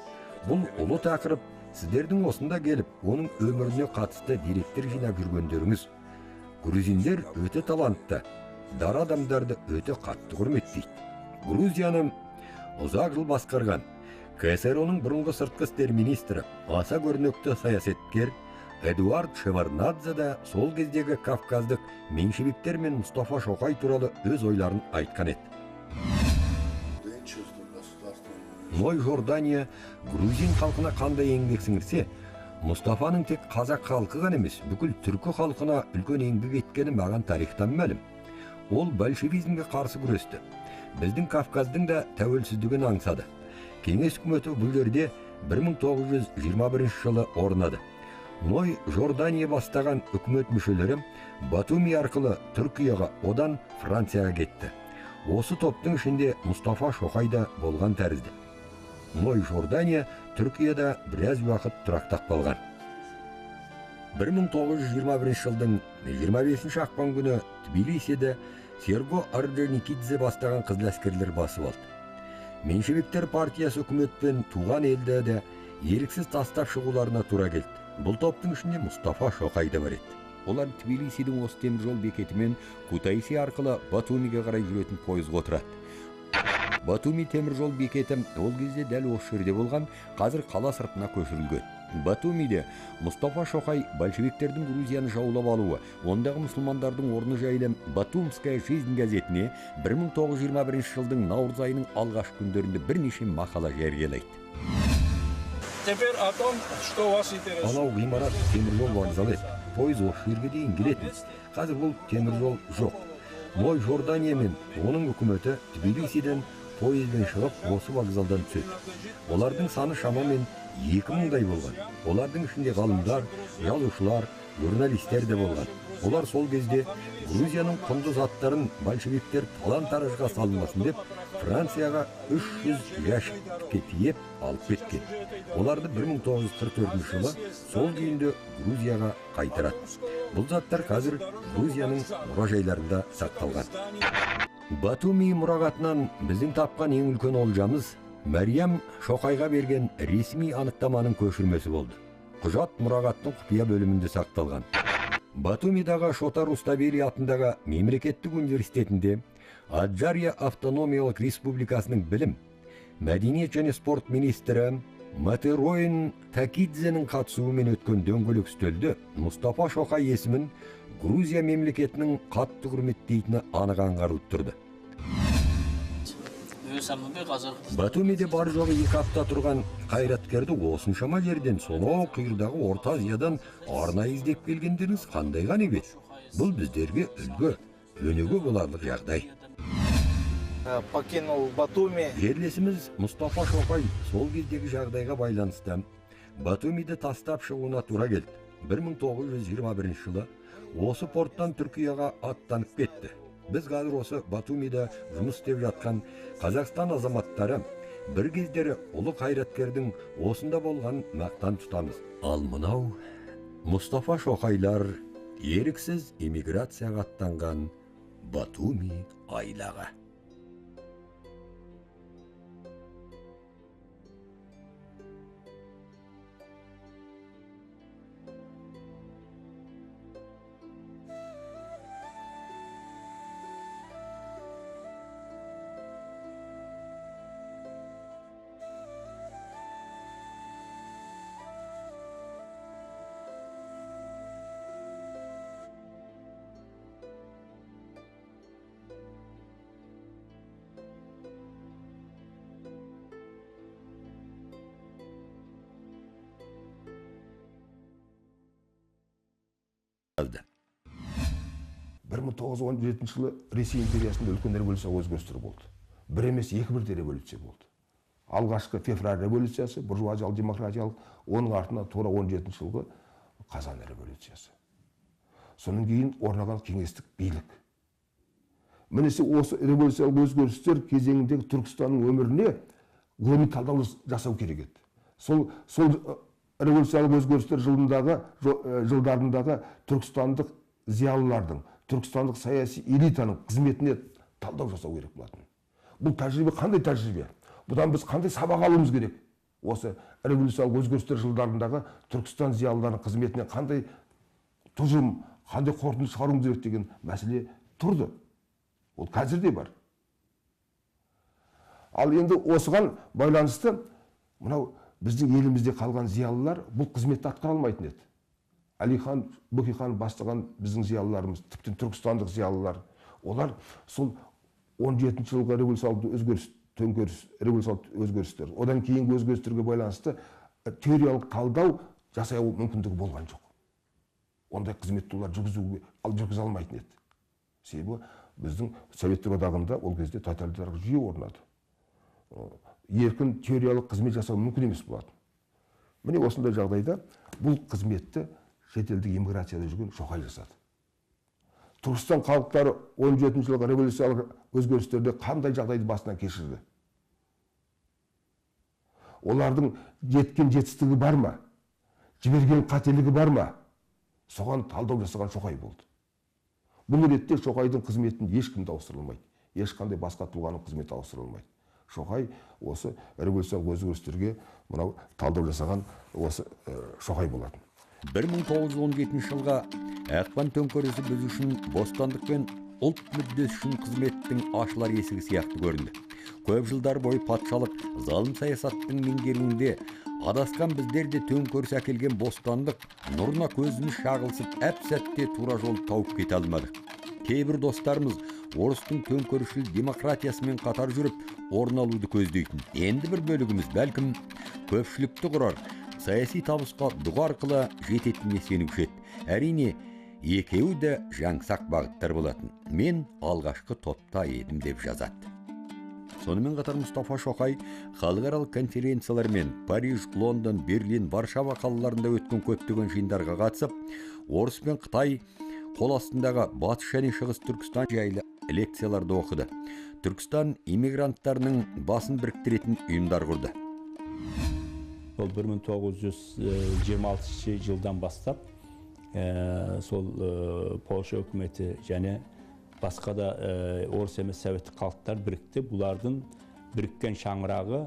бұл ұлы тақырып сіздердің осында келіп, оның өміріне қатысты деректер жинап жүргендеріңіз. Грузиндер өте талантты, дара адамдарды өте қатты құрметтейді. Грузияны ұзақ жыл басқарған КСР-ның бұрынғы сыртқы істер министрі, аса көрнекті саясаткер Эдуард Шеварднадзе да сол кездегі кавказдық меньшевиктер мен Мұстафа Шоқай туралы өз ойларын айтқан еді. Ной Жордания грузин халқына қандай еңбек сіңірсе, Мұстафаның тек қазақ халқы ғана емес, бүкіл түркі халқына үлкен еңбек еткені маған тарихтан мәлім. Ол большевизмге қарсы күресті. Біздің Кавказдың да тәуелсіздігін аңсады. Кеңес үкіметі бұл жерде 1921 жылы орнады. Ной Жордания бастаған үкімет мүшелері Батуми арқылы Түркияға, одан Францияға кетті. Осы топтың ішінде Мұстафа Шоқай да болған тәрізді. Ной Жордания Түркияда біраз уақыт тұрақтап қалған. 1921 жылдың 25 ақпан күні Тбилисиде Серго Орджоникидзе бастаған қызыл әскерлер басып алды. Меньшевиктер партиясы үкіметпен туған елді де еріксіз тастап шығуларына тура келді. Бұл топтың ішінде Мұстафа Шоқай да бар еді. Олар Тбилисидің осы теміржол бекетімен Кутайси арқылы Батумиге қарай жүретін пойызға отырады. Батуми теміржол бекеті ол кезде дәл осы жерде болған, қазір қала сыртына көшірілген. Батумиде Мұстафа Шоқай большевиктердің Грузияны жаулап алуы, ондағы мұсылмандардың орны жайлы Батумская жизнь газетіне 1921 жылдың наурыз айының алғашқы күндерінде бірнеше мақала жариялайды. Анау ғимарат теміржол вокзалы еді. Пойыз осы жерге дейін келетін. Қазір бұл теміржол жоқ. Ной Жордания мен оның үкіметі Тбилисиден пойызбен шығып, осы вокзалдан түседі. Олардың саны шамамен 2000-дай болған. Олардың ішінде ғалымдар, жазушылар, журналистер де болған. Олар сол кезде Грузияның құнды заттарын большевиктер талан-таражға салынбасын деп Францияға 300 жәшікке тиеп алып кеткен. Оларды 1944 жылы сол күйінде Грузияға қайтарады. Бұл заттар қазір Грузияның мұражайларында сақталған. Батуми мұрағатынан біздің тапқан ең үлкен олжамыз Мәриям Шоқайға берген ресми анықтаманың көшірмесі болды. Құжат мұрағаттың құпия бөлімінде сақталған. Батумидағы Шота Руставели атындағы мемлекеттік университетінде Аджария автономиялық республикасының білім, мәдениет және спорт министрі Матероин Такидзенің қатысуымен өткен дөңгелек үстелде Мұстапа Шоқай есімін Грузия мемлекетінің қатты құрметтейтіні анық аңғарылып тұрды. Батумиде бар жоғы 2 апта тұрған қайраткерді осыншама жерден сонау қиырдағы Орта Азиядан арнайы іздеп келгендеріңіз қандай ғанибет? Бұл біздерге үлгі, өнеге боларлық жағдай. Покинул Батуми. Жерлесіміз Мұстапа Шоқай сол кездегі жағдайға байланысты Батумиді тастап шығуына тура келді. 1921 жылы осы порттан Түркияға аттанып кетті. Біз қазір осы Батумида жұмыс істеп жатқан Қазақстан азаматтары бір кездері ұлы қайраткердің осында болған мақтан тұтамыз. Ал мынау Мұстапа Шоқайлар еріксіз эмиграцияға аттанған Батуми айлағы. жазды. 1917 жылы Ресей империясында үлкен революция өзгерістер болды. Бір емес, екі бірдей революция болды. Алғашқы февраль революциясы, буржуазиялық демократиялық, оның артына тура 17 жылғы қазан революциясы. Соның кейін орнаған кеңестік билік. Мінесе осы революциялық өзгерістер кезеңіндегі Түркістанның өміріне ғылыми талдау жасау керек еді. Сол революциялық өзгерістер жылдарындағы түркістандық зиялылардың, түркістандық саяси элитаның қызметіне талдау жасау керек болатын. Бұл тәжірибе қандай тәжірибе? Бұдан біз қандай сабақ алуымыз керек? Осы революциялық өзгерістер жылдарындағы Түркістан зиялыларының қызметіне қандай тұжырым, қандай қорытынды шығаруымыз керек деген мәселе тұрды. Ол қазір де бар. Ал енді осыған байланысты мынау біздің елімізде қалған зиялылар бұл қызметті атқара алмайтын еді. Әлихан Бөкейхан бастаған біздің зиялыларымыз, тіптен түркістандық зиялылар, олар сол 17 жылғы революциялық өзгерістер, одан кейінгі өзгерістерге байланысты теориялық талдау жасай мүмкіндігі болған жоқ. Ондай қызметті олар жүргізе алмайтын еді. Себебі біздің Советтер одағында ол кезде тоталитарлық жүйе орнады. Еркін теориялық қызмет жасау мүмкін емес болатын. Міне осындай жағдайда бұл қызметті шетелдік иммиграцияда жүрген Шоқай жасады. Түркістан халықтары 17 жылғы революциялық өзгерістерде қандай жағдайды басынан кешірді? Олардың жеткен жетістігі бар ма? Жіберген қателігі бар ма? Соған талдау жасаған Шоқай болды. Бұл ретте Шоқайдың қызметін ешкім де ауыстырылмайды. Ешқандай басқа тұлғаның қызметі ауыстырылмайды. Шоқай осы революциялық өзгерістерге мынау талдау жасаған осы Шоқай болатын. 1917 жылға ақпан төңкерісі біз үшін бостандық пен ұлт мүддесі үшін қызметтің ашылар есігі сияқты көрінді. Көп жылдар бойы патшалық залым саясаттың меңгеруінде адасқан біздерде төңкеріс әкелген бостандық нұрына көзіміз шағылсып әп-сәтте тура жол тауып кете алмадық. Кейбір достарымыз орыстың төңкерісшіл демократиясымен қатар жүріп орын алуды көздейтін. Енді бір бөлігіміз бәлкім көпшілікті құрар, саяси табысқа дұға арқылы жететініне сенуші еді. Әрине, екеуі де жаңсақ бағыттар болатын. Мен алғашқы топта едім деп жазады. Сонымен қатар Мұстафа Шоқай халықаралық конференциялар мен Париж, Лондон, Берлин, Варшава қалаларында өткен көптеген жиындарға қатысып, орыс пен Қытай қол астындағы батыс және шығыс Түркістан жайлы лекцияларды оқыды. Түркістан иммигранттарының басын біріктіретін ұйымдар құрды. Сол 1926 жылдан бастап сол Польша үкіметі және басқа да орыс емес советтік халықтар бірікті. Бұлардың біріккен шаңырағы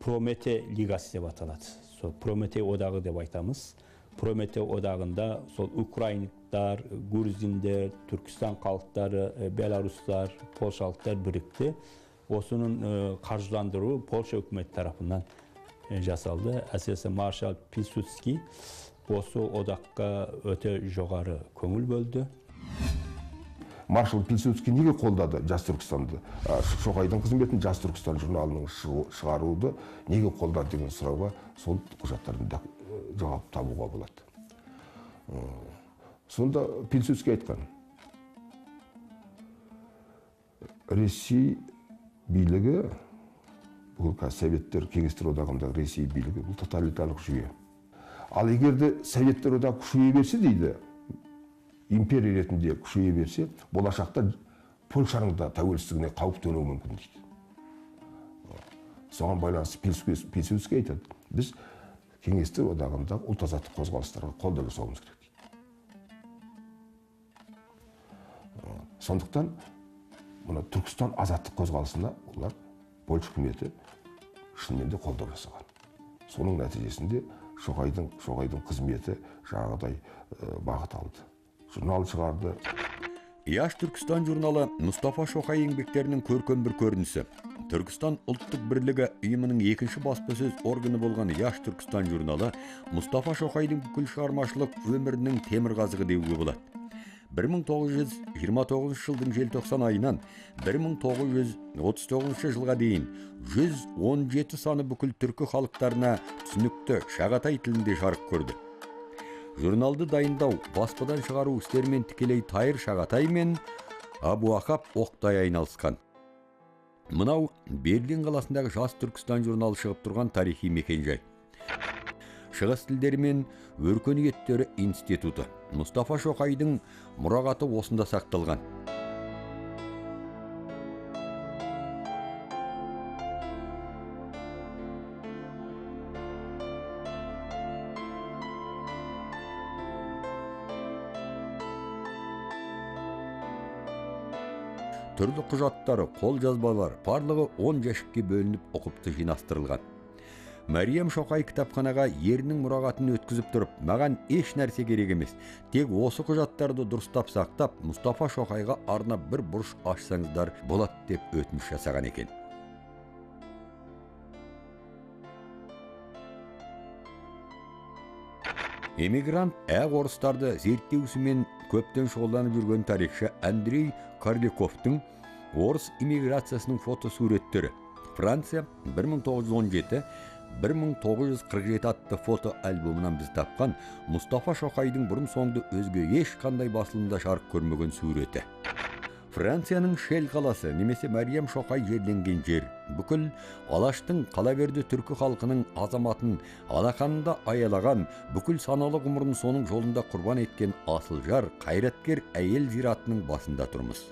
Прометей лигасы деп аталады. Сол Прометей одағы деп айтамыз. Прометей одағында сол украиндықтар, грузиндер, Түркістан халықтары, белорустар, польшалықтар бірікті. Осының қаржыландыруы Польша үкіметі тарапынан жасалды. Әсіресе маршал Пилсудский осы одаққа өте жоғары көңіл бөлді. Маршал Пилсудский неге қолдады Жас Түркістанды? Шоқайдың қызметін Жас Түркістан журналының шығаруды неге қолдады деген сұрауға сол құжаттарында жауап табуға болады. Сонда Пилсудский айтқан, Ресей билігі, бұл Советтер Кеңестер одағындағы Ресей билігі, бұл тоталитарлық жүйе. Ал егерде Советтер одағы күшейе берсе дейді, империя ретінде күшейе берсе, болашақта Польшаның да тәуелсіздігіне қауіп төнуі мүмкін дейді. Соған байланысты Пилсудский айтады, біз Кеңестер одағындағы ұлт азаттық қозғалыстарға қолдау жасауымыз керек дейді. Сондықтан мына Түркістан азаттық қозғалысына олар Польша үкіметі шынымен де қолдау жасаған. Соның нәтижесінде Шоқайдың қызметі жаңағыдай бағыт алды. Журнал шығарды. Яш Түркістан журналы Мұстафа Шоқай еңбектерінің көркем бір көрінісі. Түркістан ұлттық бірлігі ұйымының екінші баспасөз органы болған Яш Түркістан журналы Мұстафа Шоқайдың бүкіл шығармашылық өмірінің темірқазығы деуге болады. 1929 жылдың желтоқсан айынан 1939 жылға дейін 117 саны бүкіл түркі халықтарына түсінікті шағатай тілінде жарық көрді. Журналды дайындау, баспадан шығару істермен тікелей Тайыр Шағатай мен Абу Ахап Оқтай айналысқан. Мынау Берлин қаласындағы Жас Түркістан журналы шығып тұрған тарихи мекенжай. Шығыс тілдері мен өркениеттері институты. Мұстафа Шоқайдың мұрағаты осында сақталған. Түрлі құжаттары, қол жазбалар, барлығы 10 жәшікке бөлініп оқыпты жинастырылған. Мәриям Шоқай кітапханаға ерінің мұрағатын өткізіп тұрып, маған еш нәрсе керек емес. Тек осы құжаттарды дұрыстап сақтап, Мұстафа Шоқайға арнап бір бұрыш ашсаңыздар болады деп өтініш жасаған екен. Эмигрант орыстарды зерттеусімен көптен шұғылданып жүрген тарихшы Андрей Карликовтың орыс иммиграциясының фотосуреттері. Франция 1917-1947 атты фото альбомынан біз тапқан Мұстафа Шоқайдың бұрын соңды өзге ешқандай басылымда жарық көрмеген суреті. Францияның Шел қаласы немесе Мәриям Шоқай жерленген жер бүкіл Алаштың қалаберді түркі халқының азаматын алақанында аялаған, бүкіл саналы ғұмырын соның жолында құрбан еткен асыл жар, қайраткер әйел зиратының басында тұрмыз.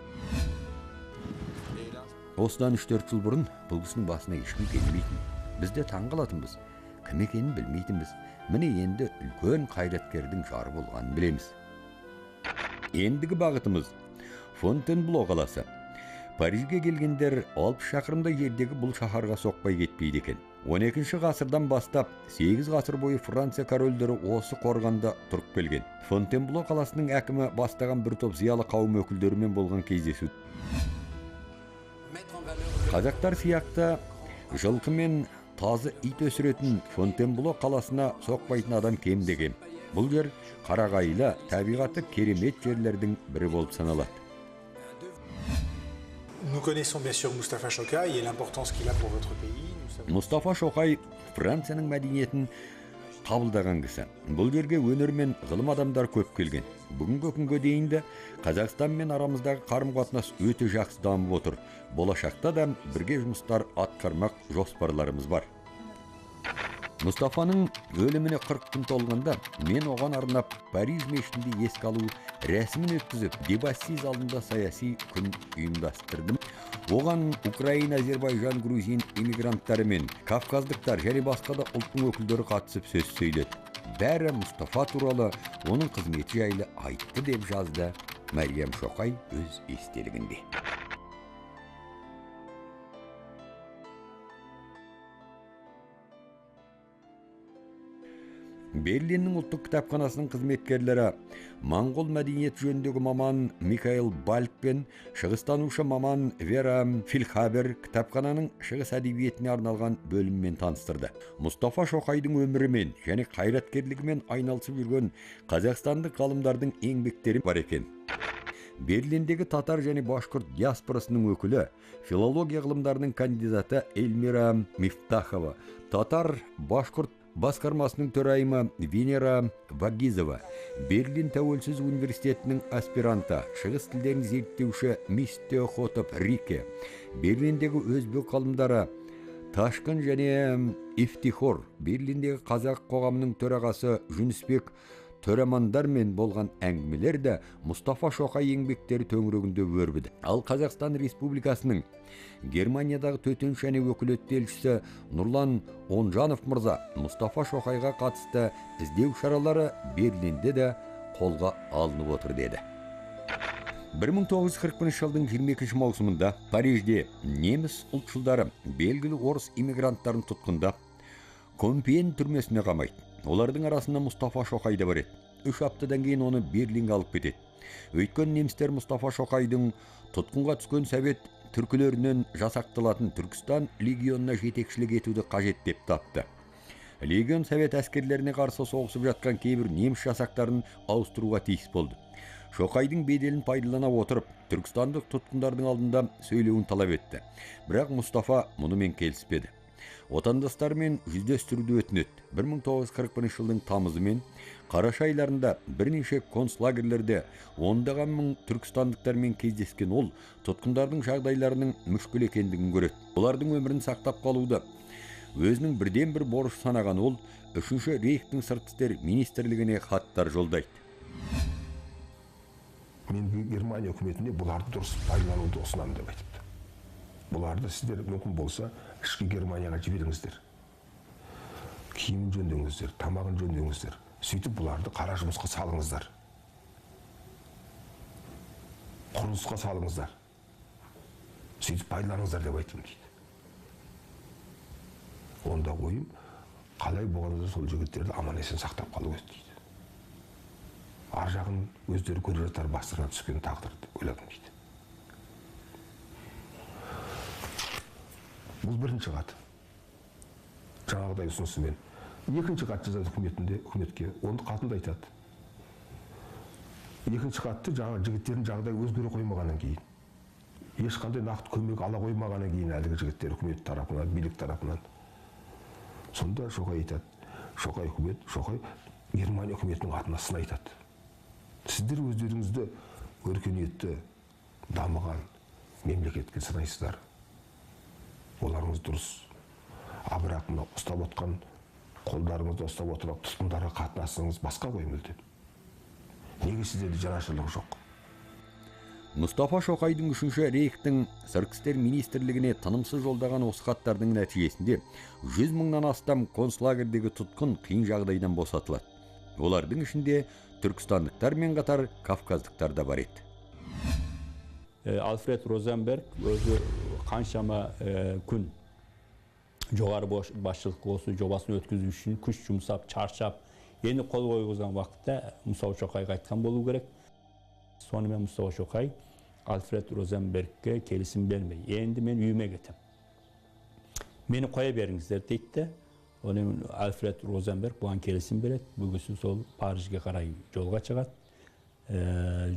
Осыдан 3-4 жыл бұрын бұл кісінің басына ешкім келмейтін. Біз де таң қалатынбыз. Кім екенін білмейтінбіз. Міне енді үлкен қайраткердің жары болғанын білеміз. Ендігі бағытымыз Фонтенбло қаласы. Парижге келгендер 60 шақырымдай жердегі бұл шаһарға соқпай кетпейді екен. 12 ғасырдан бастап 8 ғасыр бойы Франция корольдері осы қорғанда тұрып келген. Фонтенбло қаласының әкімі бастаған бір топ зиялы қауым өкілдерімен болған кездесу. Қазақтар сияқты жылқы мен тазы ит өсіретін Фонтенбло қаласына соқпайтын адам кемде кем. Бұл жер қарағайлы, табиғаты керемет жерлердің бірі болып саналады. Nous connaissons bien sûr Mustafa Шоқай et l'importance qu'il a pour votre pays. Мұстафа Шоқай Францияның мәдениетін қабылдаған кісі. Бұл жерге өнер мен ғылым адамдар көп келген. Бүгінгі күнге дейін де Қазақстан мен арамыздағы қарым-қатынас өте жақсы дамып отыр. Болашақта да бірге жұмыстар атқармақ жоспарларымыз бар. Мұстафаның өліміне 40 күн толғанда мен оған арнап Париж мешітінде еске алу рәсімін өткізіп, Дебасси залында саяси күн ұйымдастырдым. Оған Украина, Азербайжан, Грузин иммигранттары мен кавказдықтар және басқа да ұлттың өкілдері қатысып сөз сөйледі. Бәрі Мұстафа туралы, оның қызметі жайлы айтты деп жазды Мәриям Шоқай өз естелігінде. Берлиннің ұлттық кітапханасының қызметкерлері Моңғол мәдениет жөніндегі маман Михаил Бальк пен шығыстанушы маман Вера Фильхабер кітапхананың шығыс әдебиетіне арналған бөліммен таныстырды. Мұстафа Шоқайдың өмірімен және қайраткерлігімен айналысып жүрген қазақстандық ғалымдардың еңбектері бар екен. Берлиндегі татар және башқұрт диаспорасының өкілі, филология ғылымдарының кандидаты Эльмира Мифтахова, татар башқұрт басқармасының төрайымы Венера Вагизова, Берлин тәуелсіз университетінің аспиранты, шығыс тілдерін зерттеуші Мисте Хотоп Рике, Берлиндегі өзбек ғалымдары Ташқын және Ифтихор, Берлиндегі қазақ қоғамының төрағасы Жүнісбек төремандармен болған әңгімелерді Мұстафа Шоқай еңбектері төңірегінде өрбіді. Ал Қазақстан Республикасының Германиядағы төтенше және өкілетті елшісі Нұрлан Онжанов мырза Мұстафа Шоқайға қатысты іздеу шаралары Берлинде де қолға алынып отыр деді. 1941 жылдың 22 маусымында Парижде неміс ұлтшылдары белгілі орыс иммигранттарын тұтқындап, Компьен түрмесіне қамайды. Олардың арасында Мұстафа Шоқай да бар еді. 3 аптадан кейін оны Берлинге алып кетеді. Өйткені немістер Мұстафа Шоқайдың тұтқынға түскен совет түркілерінен жасақталатын Түркістан легионына жетекшілік етуді қажет деп тапты. Легион совет әскерлеріне қарсы соғысып жатқан кейбір неміс жасақтарын ауыстыруға тиіс болды. Шоқайдың беделін пайдалана отырып, түркістандық тұтқындардың алдында сөйлеуін талап етті. Бірақ Мұстафа мұнымен келіспеді. Отандастармен жүздестіруді өтінеді. 1941 жылдың тамызы мен қараша айларында бірнеше концлагерлерде ондаған мың түркістандықтармен кездескен ол тұтқындардың жағдайларының мүшкіл екендігін көреді. Олардың өмірін сақтап қалуды өзінің бірден бір борыш санаған ол 3-ші Рейхтің сыртқы істер министрлігіне хаттар жолдайды. Мен Германия үкіметіне бұларды дұрыс пайдалануды ұсынамын деп айтыпты. Бұларды сіздер мүмкін болса ішкі Германияға жіберіңіздер. Киімін жөндеңіздер, тамағын жөндеңіздер. Сөйтіп бұларды қара жұмысқа салыңыздар. Құрылысқа салыңыздар. Сөйтіп пайдаланыңыздар деп айттым дейді. Онда ойым, қалай болғанда сол жігіттерді аман есен сақтап қалу еді дейді. Ар жағын өздері көре жатар бастырына түскен тағдырды ойладым дейді. Бұл бірінші хат. Жаңағыдай ұсынысымен. Екінші хат жазады үкіметке. Оны хатында айтады. Екінші хатты жаңағы жігіттердің жағдайы өзгере қоймағаннан кейін. Ешқандай нақты көмек ала қоймағаннан кейін әлгі жігіттер үкімет тарапынан, билік тарапынан. Сонда Шоқай айтады. Шоқай үкімет, Шоқай Германия үкіметінің атына сын айтады. Сіздер өздеріңізді өркениетті, дамыған мемлекетке санайсыздар. Оларыңыз дұрыс. Бірақ мына ұстап отқан, қолдарыңызды ұстап отырып, тұтқындарға қатынасыңыз басқа ғой мүлде. Неге сіздерде жанашырлық жоқ? Мұстафа Шоқайдың 3-ші Рейхтің сыртқы істер министрлігіне тынымсыз жолдаған осы хаттардың нәтижесінде 100 мыңнан астам концлагердегі тұтқын қиын жағдайдан босатылады. Олардың ішінде түркістандықтар мен қатар кавказдықтар да бар еді. Альфред Розенберг өзі қаншама күн жоғары басшылық осы жобасын өткізу үшін күш жұмсап, чаршап, енді қол қойғызған уақытта Мұстафа Шоқайға айтқан болу керек. Сонымен Мұстафа Шоқай Альфред Розенбергке келісім бермей, енді мен үйіме кетем. Мені қоя беріңіздер дейді. Оның Альфред Розенберг бұған келісім береді. Бұл кісі сол Парижге қарай жолға шығады.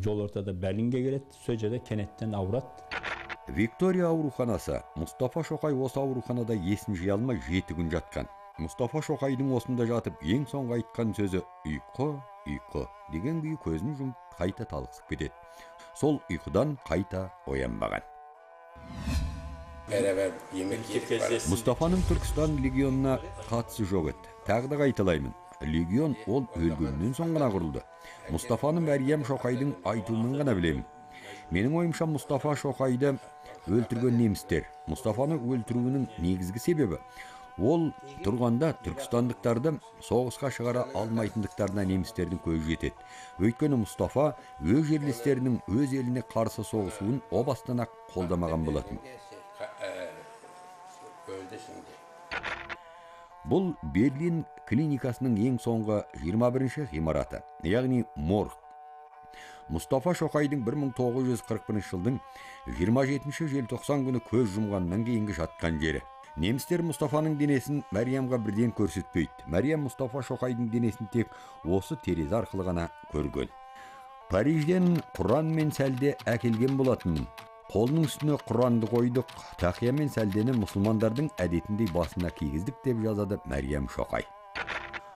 Жол ортада Берлинге келеді. Сол жерде кенеттен ауырады. Виктория ауруханасы. Мұстафа Шоқай осы ауруханада есін жия алмай 7 күн жатқан. Мұстафа Шоқайдың осында жатып ең соңғы айтқан сөзі «ұйқы, ұйқы» деген күйі көзін жұмып қайта талықсып кетеді. Сол ұйқыдан қайта оянбаған. Мұстафаның Түркістан легионына қатысы жоқ еді. Тағы да қайталаймын. Легион ол өлгеннен соң ғана құрылды. Мұстафаны Мәриям Шоқайдың айтуымен ғана білемін. Менің ойымша Мұстафа Шоқайды өлтірген немістер. Мұстафаны өлтіруінің негізгі себебі ол тұрғанда түркістандықтарды соғысқа шығара алмайтындықтарына немістердің көзі жетеді. Өйткені Мұстафа өз жерлестерінің өз еліне қарсы соғысуын о бастан-ақ қолдамаған болатын. Бұл Берлин клиникасының ең соңғы 21-ші ғимараты, яғни морг. Мұстафа Шоқайдың 1941 жылдың 27-ші желтоқсан күні көз жұмғаннан кейінгі жатқан жері. Немістер Мұстафаның денесін Мәриямға бірден көрсетпейді. Мәриям Мұстафа Шоқайдың денесін тек осы терезе арқылы ғана көрген. Парижден Құран мен сәлде әкелген болатын. Қолының үстіне Құранды қойдық, тақия мен сәлдені мұсылмандардың әдетіндей басына кигіздік деп жазады Мәриям Шоқай.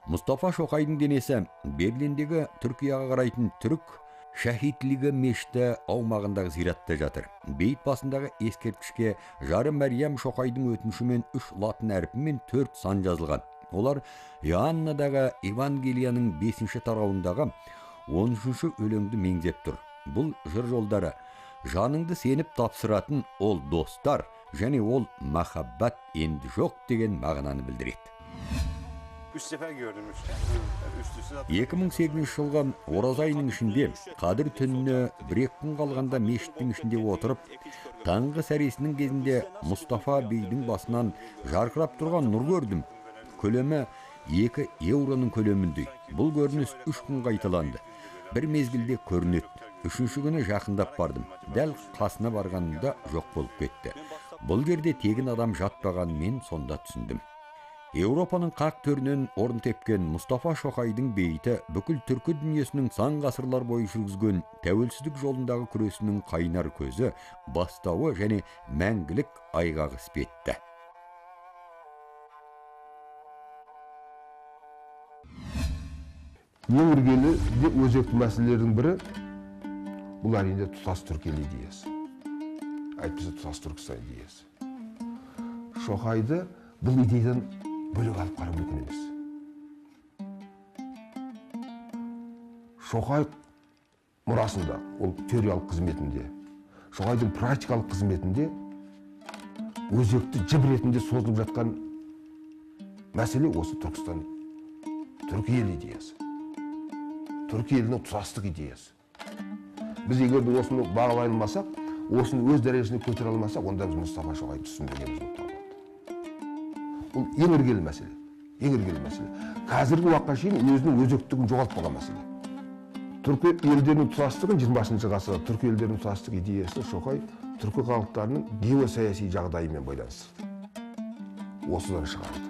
Мұстафа Шоқайдың денесі Берлиндегі Түркияға қарайтын түрік шахидлігі мешіті аумағындағы зиратта жатыр. Бейіт басындағы ескерткішке жары Мәриям Шоқайдың өтінішімен 3 латын әріпімен 4 сан жазылған. Олар Иоаннадағы Евангелияның 5-ші тарауындағы 13-ші өлеңді меңзеп тұр. Бұл жыр жолдары жаныңды сеніп тапсыратын ол достар, және ол махаббат енді жоқ деген мағынаны білдіреді. 2008 жылғы ораза айының ішінде Қадір түніне 1-2 күн қалғанда мешіттің ішінде отырып, таңғы сәресінің кезінде Мұстафа бейдің басынан жарқырап тұрған нұр көрдім. Көлемі 2 евроның көлеміндей. Бұл көрініс 3 күн қайталанды. Бір мезгілде көрінеді. 3-ші күні жақындап бардым. Дәл қасына барғанымда жоқ болып кетті. Бұл жерде тегін адам жатпаған мен сонда түсіндім. Еуропаның қақ төрінен орын тепкен Мұстафа Шоқайдың бейіті бүкіл түркі дүниесінің сан ғасырлар бойы жүргізген тәуелсіздік жолындағы күресінің қайнар көзі, бастауы және мәңгілік айғағы іспетті. Ең іргелі де өзекті мәселелердің бірі бұл әрине тұтас түркі ел идеясы. Әйтпесе тұтас Түркістан идеясы. Шоқайды бұл идеядан бөлек алып қарау мүмкін емес. Шоқай мұрасында, ол теориялық қызметінде, Шоқайдың практикалық қызметінде өзекті жіп ретінде созылып жатқан мәселе осы Түркістан, түркі ел идеясы. Түркі елінің тұтастық идеясы. Біз егер де осыны бағалай алмасақ, осыны өз дәрежесіне көтере алмасақ, онда біз Мұстафа Шоқайды түсінбегеніміз болып табылады. Бұл ең іргелі мәселе. Ең іргелі мәселе. Қазіргі уақытқа шейін өзінің өзектігін жоғалтпаған мәселе. Түркі елдерінің тұтастығын 20-ші ғасырда түркі елдерінің тұтастық идеясын Шоқай түркі халықтарының геосаяси жағдайымен байланыстырды. Осыдан шығарды.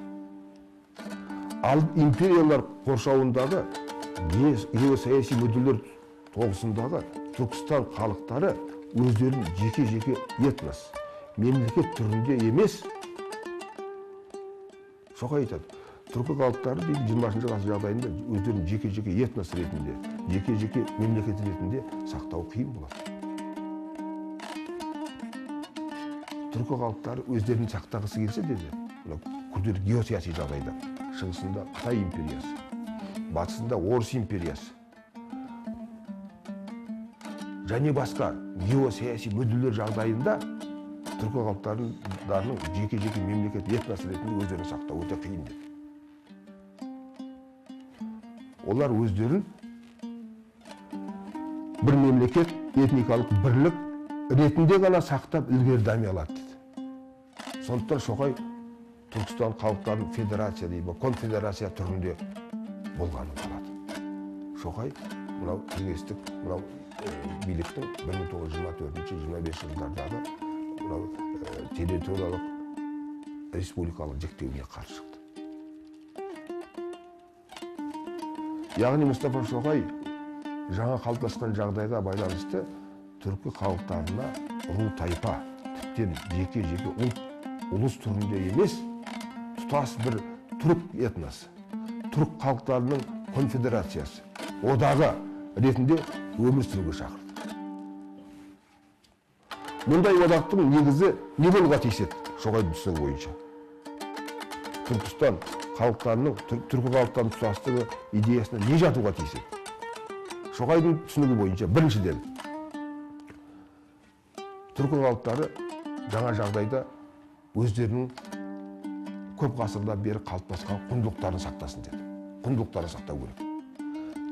Ал империялар қоршауындағы геосаяси мүдделер тоғысындағы Түркістан халықтары өздерін жеке-жеке этнос, мемлекет түрінде емес. Шоқай айтады, түркі халықтары 20-ші ғасыр жағдайында өздерін жеке-жеке этнос ретінде, жеке-жеке мемлекет ретінде сақтау қиын болады. Түркі халықтары өздерін сақтағысы келсе деді, күрделі геосаяси жағдайда, шығысында Қытай империясы, батысында Орыс империясы, және басқа геосаяси мүдделер жағдайында түркі халықтарының жеке-жеке мемлекет этнос ретінде өздерін сақтау өте қиын деді. Олар өздерін бір мемлекет, этникалық бірлік ретінде ғана сақтап ілгері дами алады деді. Сондықтан Шоқай Түркістан халықтарының федерация дейді, конфедерация түрінде болғанын қалады. Шоқай мынау кеңестік, мынау биліктің 1924-25 жылдардағы территориялық республикалық жіктеуіне қарсы шықты. Яғни Мұстафа Шоқай жаңа қалыптасқан жағдайға байланысты түркі халықтарына ру тайпа, тіптен жеке-жеке ұлыс түрінде емес, тұтас бір түрік этносы, түрік халықтарының конфедерациясы, одағы ретінде өмір сүруге шақырды. Мұндай одақтың негізі не болуға тиіседі Шоқайдың түсінігі бойынша? Түркістан халықтарының, түркі халықтарының тұтастығы идеясына не жатуға тиіседі? Шоқайдың түсінігі бойынша біріншіден түркі халықтары жаңа жағдайда өздерінің көп ғасырдан бері қалыптасқан құндылықтарын сақтасын деді. Құндылықтарын сақтау керек.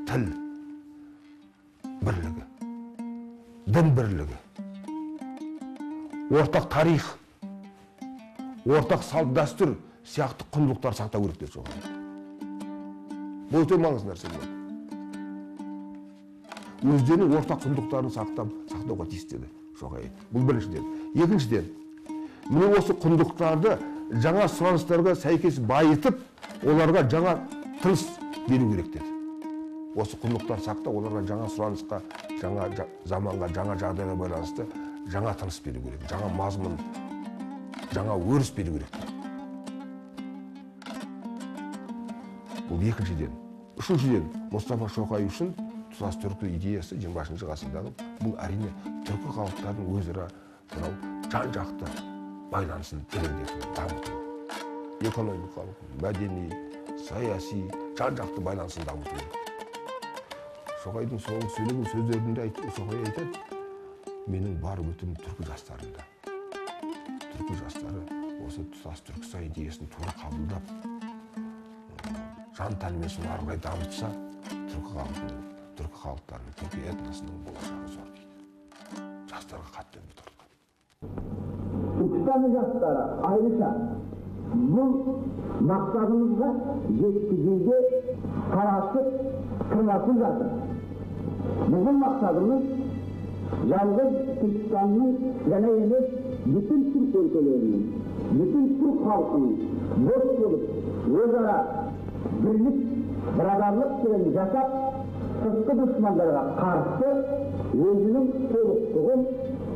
Тіл бірлігі, дін бірлігі, ортақ тарих, ортақ салт дәстүр сияқты құндылықтар сақтау керек деді Шоқай. Бұл өте маңызды нәрсе болды. Өздерінің ортақ құндылықтарын сақтауға тиіс деді Шоқай. Бұл біріншіден. Екіншіден, міне осы құндылықтарды жаңа сұраныстарға сәйкес байытып, оларға жаңа тыныс беру керек деді. Осы құндылықтар сақтап, оларға жаңа сұранысқа, жаңа заманға, жаңа жағдайға байланысты жаңа тыныс беру керек, жаңа мазмұн, жаңа өріс беру керек. Бұл екіншіден. Үшіншіден, Мұстафа Шоқай үшін тұтас түркі идеясы 20 ғасырдағы бұл әрине түркі халықтардың өзара жан-жақты байланысын тереңдету, дамыту. Экономикалық, мәдени, саяси, жан-жақты байланысын дамыту. Шоқайдың соңғы сөйлеген сөздерінде Шоқай айтады, менің бар үмітім түркі жастарында. Түркі жастары осы тұтас Түркістан идеясын тура қабылдап, жан-тәнімен соны ары қарай дамытса, түркі халықтарының, түркі этносының болашағы зор дейді. Жастарға қатты үміт артқан. Түркістанның жастары айрықша бұл мақсатымызға жеткізуге қарасып, тырнасып жатыр. Біздің мақсатымыз жалғыз Түркістанның ғана емес, bütün Türk өлкелерінің, bütün Türk халқының дос болып, өзара бірлік, бірадарлық түрін жасап, сыртқы дұшмандарға қарсы өзінің толықтығын,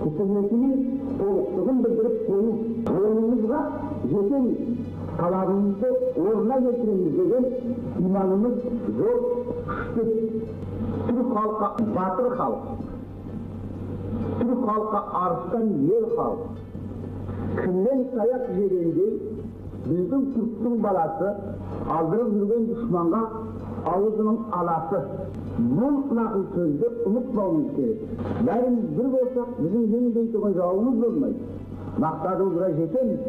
үкіметінің толықтығын білдіріп қою, ойымызға жетеміз, талабымызды орнына келтіреміз деген иманымыз зор, күшті. Түрік халқы батыр халық, түрік халқы арыстан ел халық. Кімнен саяқ жегендей, біздің түріктің баласы алдырып жүрген дұшманға аузының аласы. Бұл нақыл сөзді ұмытпауымыз керек. Бәріміз бір болсақ, біздің жеңілдей тұрған жауымыз болмайды. Мақсатымызға жетеміз.